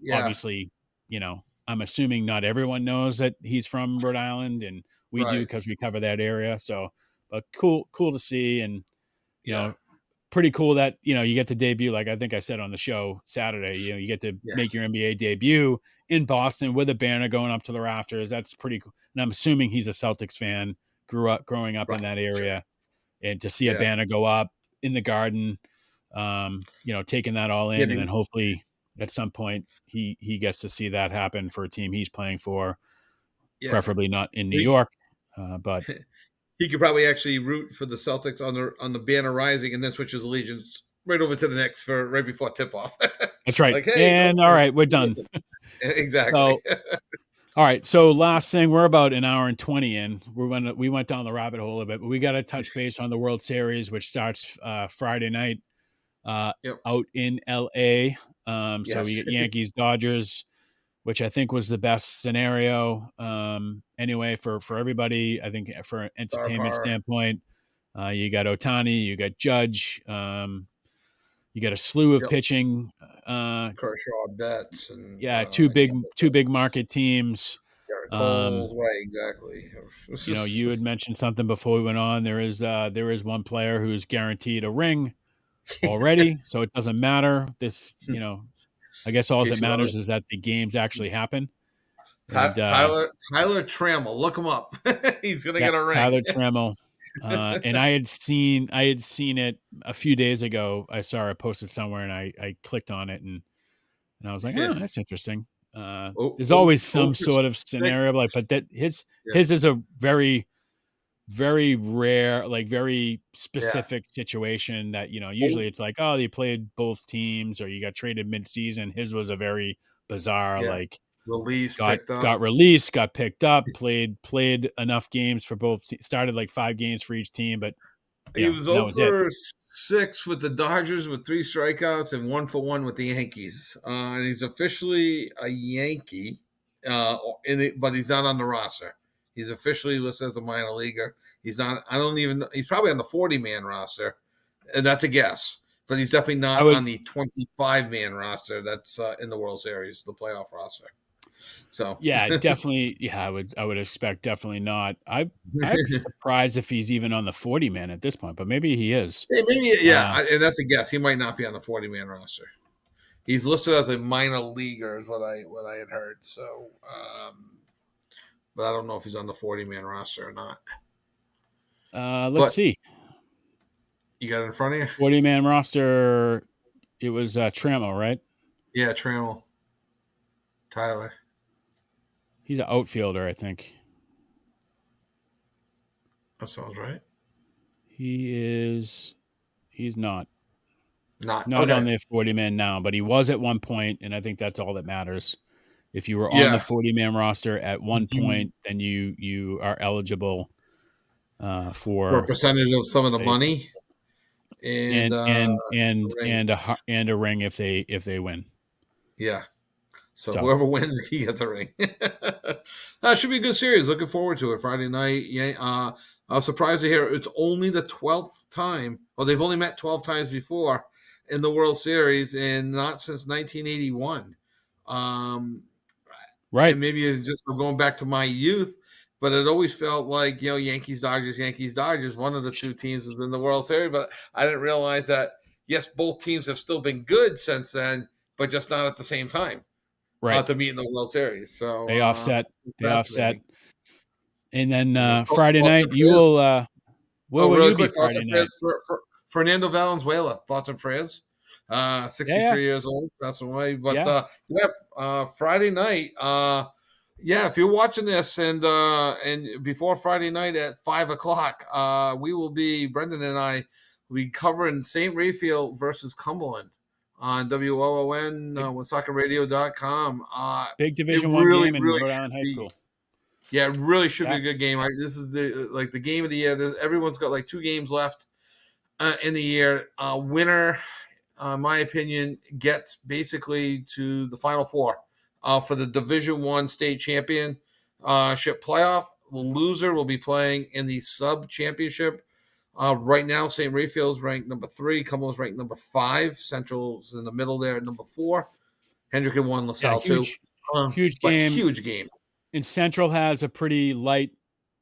Yeah, obviously, I'm assuming not everyone knows that he's from Rhode Island, and we do right. because we cover that area. So, but cool to see, and you Yeah, know, pretty cool that you get to debut. Like I think I said on the show Saturday, you get to yeah, make your NBA debut in Boston with a banner going up to the rafters. That's pretty cool. And I'm assuming he's a Celtics fan, growing up in right. that Sure. area, and to see a Yeah, banner go up in the Garden, taking that all in, and then getting hopefully at some point he gets to see that happen for a team he's playing for, yeah. preferably not in New He, York, but he could probably actually root for the Celtics on the banner rising, and then switch his allegiance right over to the Knicks for right before tip off. that's right. Like, hey, And all right, we're done. listen. Exactly. So all right, so last thing, we're about an hour and 20 in. We went down the rabbit hole a bit, but we got to touch base on the World Series, which starts Friday night uh, Yep. out in LA. So we Yes. get Yankees Dodgers, which I think was the best scenario. Anyway, for everybody, I think for an Star entertainment power. standpoint, you got Otani, you got Judge. You got a slew of Yep. pitching. Kershaw, Betts, and Yeah, yeah, two big market teams. Garrett Um, Cole. Right, exactly. you had mentioned something before we went on. There is one player who's guaranteed a ring already, so it doesn't matter. I guess In all that case you don't know, matters is that the games actually happen. And Tyler Trammell, look him up. He's gonna yeah, get a ring. Tyler Trammell. And I had seen it a few days ago. I saw it posted somewhere, and I clicked on it, and I was like, oh, that's interesting. Oh, There's oh, always oh some for sort of scenario, like, six. but that Yeah, his is a very, very rare, like very yeah. specific situation that, Oh, usually it's like, oh, they played both teams or you got traded mid-season. His was a very bizarre, yeah. like Release picked up. got released, got picked up, played enough games for both, started like 5 games for each team, but He was and that was it. over 6 with the Dodgers with 3 strikeouts and 1 for 1 with the Yankees. And he's officially a Yankee, but he's not on the roster. He's officially listed as a minor leaguer. He's not. I don't even. He's probably on the 40-man roster, and that's a guess. But he's definitely I not would on the 25-man roster that's in the World Series, the playoff roster. So, Yeah, definitely. Yeah, I would expect definitely not. I'd be surprised if he's even on the 40 man at this point, but maybe he is. hey, maybe Uh, and that's a guess. He might not be on the 40-man roster. He's listed as a minor leaguer, is what I had heard. So, but I don't know if he's on the 40-man roster or not. let's But see. you got it in front of you. 40 man roster. It was Trammell, right? Yeah, Trammell, Tyler. He's an outfielder, I think. That sounds right. He is. He's not. Not Not on okay. the 40 man now, but he was at one point, and I think that's all that matters. If you were on the Yeah, 40 man roster at one you point, then you are eligible for a for percentage of some of the a money and ring. and a ring if they win. Yeah. So So whoever wins, he gets a ring. That should be a good series. Looking forward to it. Friday night. Yeah. I was surprised to hear it's only the 12th time. Well, they've only met 12 times before in the World Series, and not since 1981. Um, right, and maybe it's just going back to my youth, but it always felt like Yankees, Dodgers, Yankees, Dodgers. One of the two teams is in the World Series, but I didn't realize that. Yes, both teams have still been good since then, but just not at the same time right. to meet in the World Series. So They offset. it's They offset. fascinating. And then Friday Thoughts night, and you prayers. will. Where Oh, will really you be quick, thoughts Friday and night? prayers for Fernando Valenzuela. Thoughts and prayers. Yeah, yeah, 63 years old, passed away. But yeah. yeah, Friday night. Yeah, if you're watching this and before Friday night at 5 o'clock, we will be Brendan and I will be covering St. Raphael versus Cumberland on WOON, Big, WinSoccerRadio.com. big It Division One really, game in really Rhode should Island High be. School. Yeah, it really should be Yeah, a good game. This is the game of the year. Everyone's got like 2 games left in the year. Winner, my opinion, gets basically to the Final Four for the Division One state championship playoff. The loser will be playing in the sub championship. Right now, St. Raphael's ranked number 3. Cumberland's ranked number 5. Central's in the middle there at number 4. Hendricken 1, yeah. LaSalle 2. Huge But game. huge game. And Central has a pretty light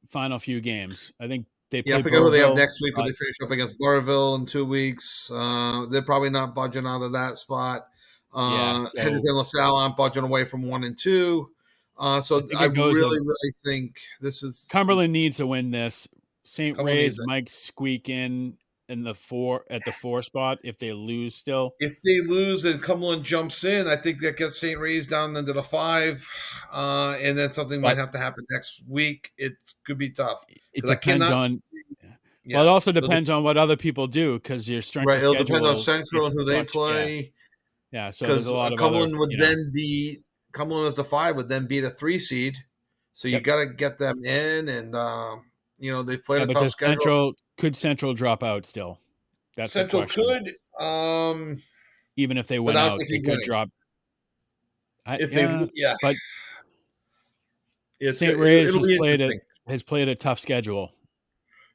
final few games. I think they Yeah, I play forget who they have Burrville. next week, but they finish up against Burrville in 2 weeks. They're probably not budging out of that spot. Yeah, Hendrick so and LaSalle aren't budging away from 1 and 2. I So think I it goes of really, really think this is Cumberland needs to win this. St. Cumberland needs Ray's it. might squeak in the four spot if they lose still. If they lose and Cumberland jumps in, I think that gets St. Ray's down into the 5. And then something might But have to happen next week. It could be tough it because I depends cannot. on well, Yeah. it also depends on what other people do because your strength Right. of It'll depend on schedule Central gets and who they touched. Yeah. play. Yeah. So there's a Because lot of other, Cumberland would then be Cumberland as the 5 would then be the 3 seed. So you yep. got to get them in, and they've played Yeah, a but tough the schedule. Central drop out still? That's the Central question. could, Even if they but win I don't out, think they he's could winning. drop. If they, Yeah, yeah, but it's St. good. Ray's It'll be interesting. has played a tough schedule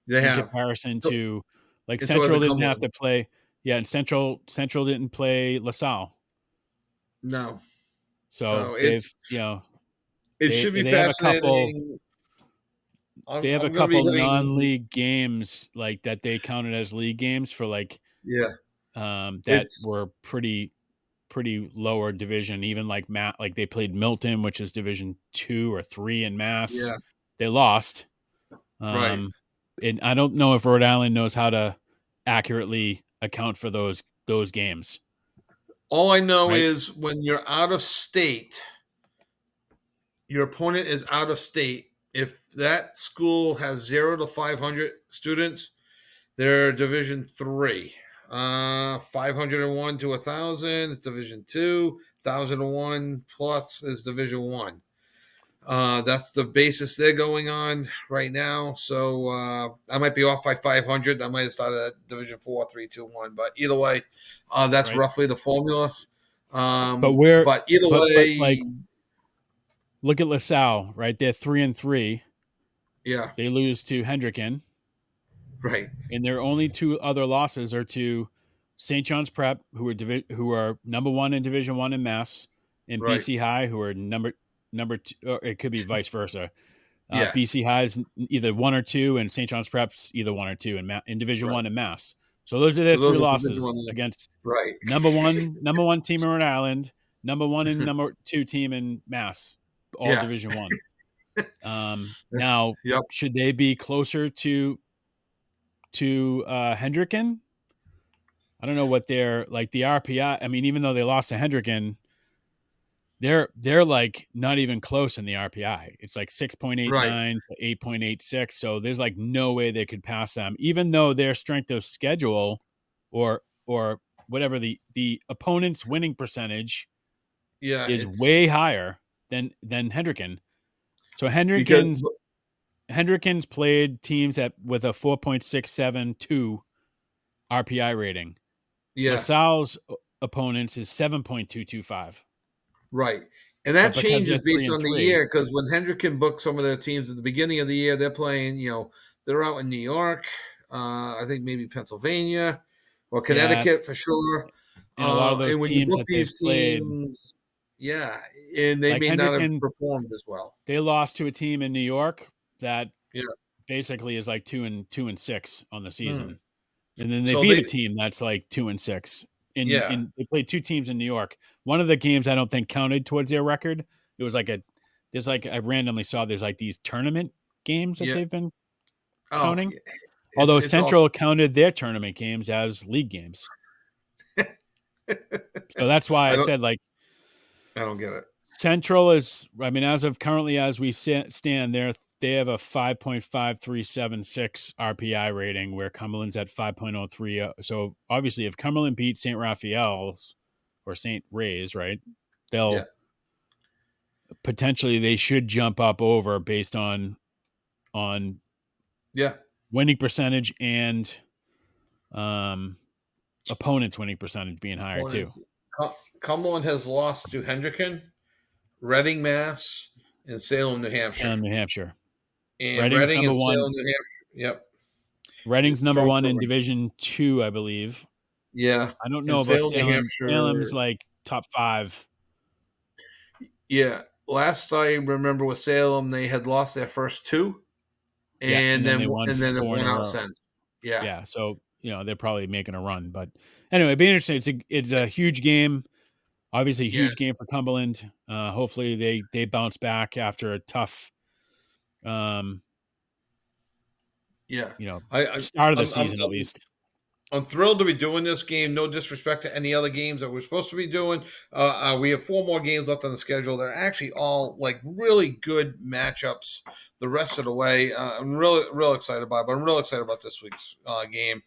They in have. comparison So, to like and so as a Central didn't have Cumberland, to play. Yeah, and Central didn't play LaSalle, No. so So they've it's it they should be they have a couple fascinating. they have a I'm going to be couple hitting. non-league games like that they counted as league games for like Yeah. that It's were pretty lower division. Even like like they played Milton, which is Division 2 or 3 in Mass. yeah. They lost. Right. And I don't know if Rhode Island knows how to accurately account for those games, All I know right? is when you're out of state, your opponent is out of state. If that school has 0 to 500 students, they're Division 3. 501 to 1,000 is Division 2. 1,001 plus is Division 1. That's the basis they're going on right now. So I might be off by 500. I might have started at Division 4, 3, 2, 1. But either way, that's Right. roughly the formula. But we're But either but like way, look at LaSalle, right? They're 3-3. yeah, They lose to Hendricken, right, and their only two other losses are to St. John's Prep, who are number one in Division 1 in Mass, and right, BC High, who are number two. Or it could be vice versa. yeah, BC High is either 1 or 2, and St. John's Prep's either 1 or 2 in Division right. 1 in Mass. So those are their So three those are Division losses 1, against right? number one team in Rhode Island, number one and number two team in Mass, all Yeah, Division 1. Now, yep, should they be closer to Hendricken? I don't know what they're like the RPI. I mean, even though they lost to Hendricken, they're like not even close in the RPI. It's like right. 6.89 to 8.86. So there's like no way they could pass them, even though their strength of schedule or whatever the opponent's winning percentage Yeah, is way it's higher than Hendricken. So because Hendricken's played teams with a 4.672 RPI rating. yeah, LaSalle's opponents is 7.225. right. And that But because they're changes three based and on the three, year because when Hendricken booked some of their teams at the beginning of the year, they're playing, they're out in New York, I think maybe Pennsylvania or yeah, Connecticut for sure. and a lot of those And when you teams book that they've these played, teams, yeah, and they like may not have Hendricken, performed as well. they lost to a team in New York that Yeah. basically is like 2-6 on the Hmm. season, and then they So beat a they, team that's like 2-6. yeah, In they played two teams in New York. One of the games I don't think counted towards their record. It was like there's like I randomly saw there's like these tournament games that yeah. they've been Oh, counting. yeah. Although It's all. Central counted their tournament games as league games. So that's why I I don't. said like I don't get it. Central is, I mean, as of currently as we stand there, they have a 5.5376 RPI rating where Cumberland's at 5.03. So obviously, if Cumberland beats St. Raphael's or St. Ray's, right, Yeah, they'll potentially they should jump up over based on yeah. winning percentage and um, opponents' winning percentage being higher too. Opponents. Cumberland has lost to Hendricken, Reading, Mass, and Salem, New Hampshire. Salem, New Hampshire. And Reading's Reading number and one. Salem, New Hampshire. Yep. Reading's number Strong one in program. Division 2, I believe. Yeah. I don't know And about Salem, New Salem. Salem's Hampshire. like top 5. Yeah. Last I remember with Salem, they had lost their first two, Yeah, and and then then they won they've 4 in won a out row. since. Yeah. Yeah, so, they're probably making a run, but anyway, it'd be interesting. It's a huge game. Obviously, a Yeah. huge game for Cumberland. Hopefully they bounce back after a tough, um, Yeah. you know, I, I start of the I'm, I'm season at least. I'm thrilled to be doing this game. No disrespect to any other games that we're supposed to be doing. We have 4 more games left on the schedule. They're actually all like really good matchups the rest of the way. I'm really, real excited about it, but I'm real excited about this week's game.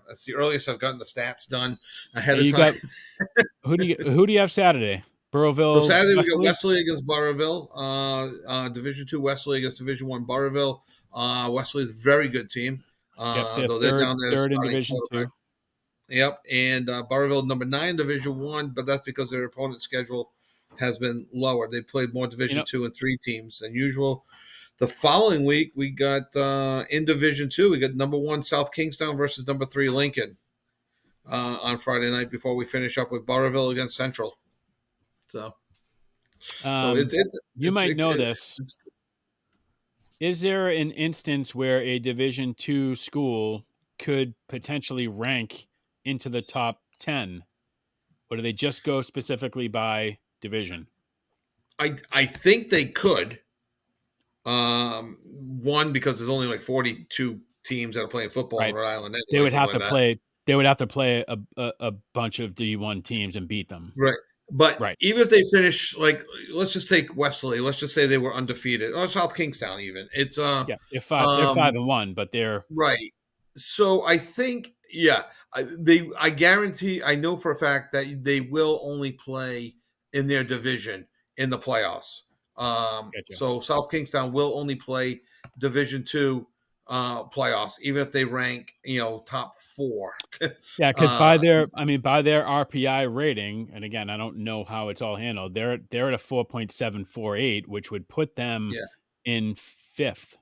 It's the earliest I've gotten the stats done ahead Yeah, of you time. got who do you have Saturday? So Burrowville, Saturday we got Wesley? Wesley against Barterville. Division 2 Wesley against Division 1 Barterville. Wesley's a very good team. Yep, they're Though they're third down there third in starting Division quarterback. 2. Yep, and Barterville number 9 Division 1, but that's because their opponent's schedule has been lower. They played more You Division know, 2 and 3 teams than usual. The following week we got in Division 2, we got number 1 South Kingstown versus number 3 Lincoln. on Friday night before we finish up with Barterville against Central. So, so Um, you might know this. it's Is there an instance where a Division II school could potentially rank into the top 10, or do they just go specifically by division? I think they could. One, because there's only like 42 teams that are playing football in Right. Rhode Island They anyway, would something have like to that. play. They would have to play a bunch of D1 teams and beat them. Right. But Right. even if they finish, like, let's just take Westerly. Let's just say they were undefeated, or South Kingstown. Even it's Yeah. They're five um and one, but they're right. So I think, yeah, I guarantee, I know for a fact that they will only play in their division in the playoffs. Gotcha. So South Kingstown will only play Division 2 playoffs, even if they rank, top four. Yeah, because uh, by their RPI rating, and again, I don't know how it's all handled. They're at a 4.748, which would put them yeah. in fifth.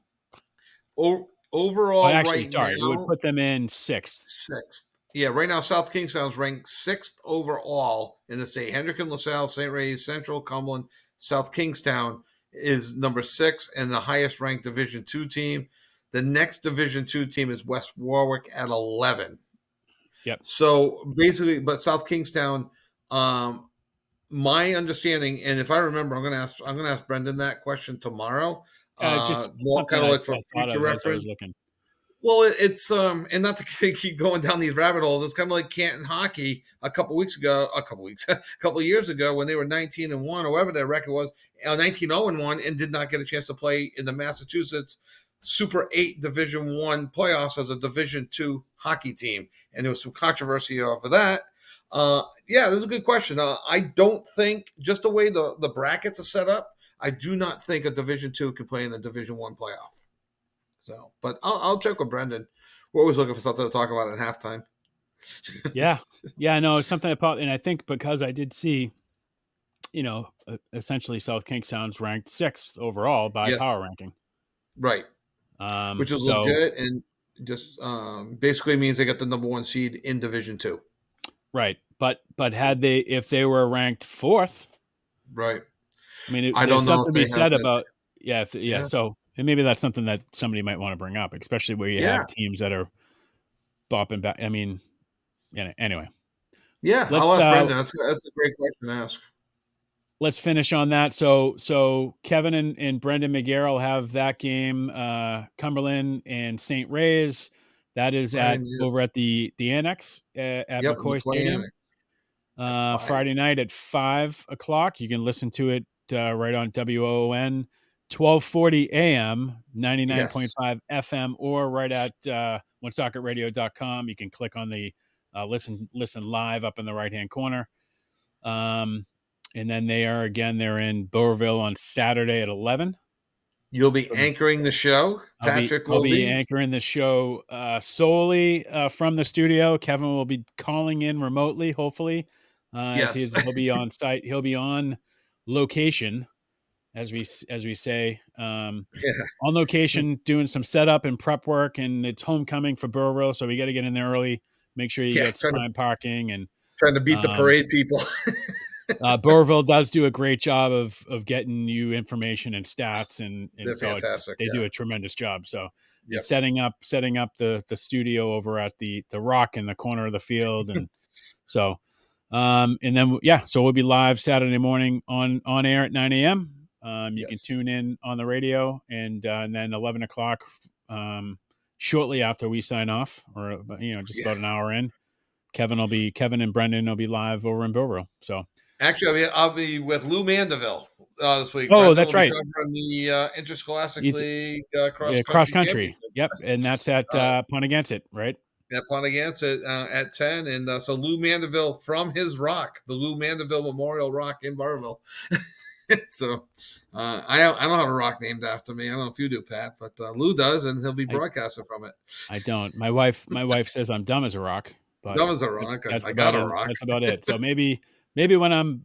Oh, Overall, actually, right sorry, it would now, put them in sixth. sixth. Yeah, right now South Kingstown's ranked sixth overall in the state. Hendricken, LaSalle, St. Ray's, Central, Cumberland, South Kingstown is number 6 and the highest ranked Division 2 team. The next Division 2 team is West Warwick at 11. Yep. So basically, but South Kingstown, my understanding, and if I remember, I'm gonna ask Brendan that question tomorrow. Just More something kind of I like for thought future of as I was reference. looking. Well, it's and not to keep going down these rabbit holes. It's kind of like Canton hockey a couple years ago when they were 19-1 or whatever their record was, 19-0-1, and did not get a chance to play in the Massachusetts Super 8 Division 1 playoffs as a Division 2 hockey team, and there was some controversy over that. Yeah, this is a good question. I don't think, just the way the brackets are set up, I do not think a Division 2 can play in a Division 1 playoff. So, but I'll check with Brendan. We're always looking for something to talk about at halftime. Yeah, yeah, no, it's something I thought, and I think because I did see, essentially South Kingstown's ranked sixth overall by Yes, power ranking. right. Which is So legit and just basically means they got the number 1 seed in Division 2. right, but if they were ranked fourth, Right. I mean, I there's don't know if something to they be have said that. about yeah. Yeah. So and maybe that's something that somebody might want to bring up, especially where you Yeah. have teams that are bopping back. I mean, anyway, Yeah. let's I'll ask uh Brendan. That's a great question to ask. let's finish on that. So Kevin and Brendan McGarrell have that game, Cumberland and St. Ray's. That is Friday at night. over at the annex at Yep. McCoy McCoy Stadium. Annex at 5. Friday night at 5 o'clock. You can listen to it right on WOON, 1240 AM, Yes. 99.5 FM, or right at onesockeradio.com. You can click on the listen live up in the right hand corner. And then they're in Bowerville on Saturday at 11. You'll be So anchoring the show. Patrick I'll will be be. anchoring the show solely from the studio. Kevin will be calling in remotely, hopefully, as Yes. he'll be on site. He'll be on location, as we say, on Yeah. location, doing some setup and prep work. And it's homecoming for Burrow, so we got to get in there early. Make sure he Yeah. gets prime parking and. Trying to beat the Um, parade people. Burrville does do a great job of getting you information and stats, and They're so fantastic. they Yeah. do a tremendous job. So, and Yep. setting up the studio over at the Rock in the corner of the field, and so, and then so we'll be live Saturday morning on air at 9 a.m. You can Yes. tune in on the radio, and then 11 o'clock, shortly after we sign off, or just Yeah. about an hour in. Kevin and Brendan will be live over in Burrville. So. Actually, I'll be with Lou Mandeville this week. Oh, Brendan will that's be right. covering the Interscholastic It's League cross cross country country. championship Yep, and that's at Pontiac, right? at Pontiac at 10. And so Lou Mandeville from his rock, the Lou Mandeville Memorial Rock in Barville. So I don't have a rock named after me. I don't know if you do, Pat, but Lou does, and he'll be I broadcasting from it. I don't. My wife says I'm dumb as a rock, but That was a rock. that's I got about a it. rock. That's about it. So maybe when I'm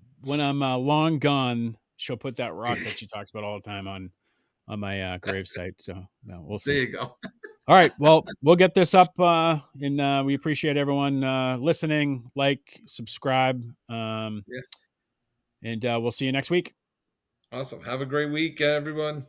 long gone, she'll put that rock that she talks about all the time on my gravesite. So no, we'll There see. you go. All right. Well, we'll get this up, and we appreciate everyone listening. Like, subscribe, Yeah. and we'll see you next week. Awesome. Have a great week, everyone.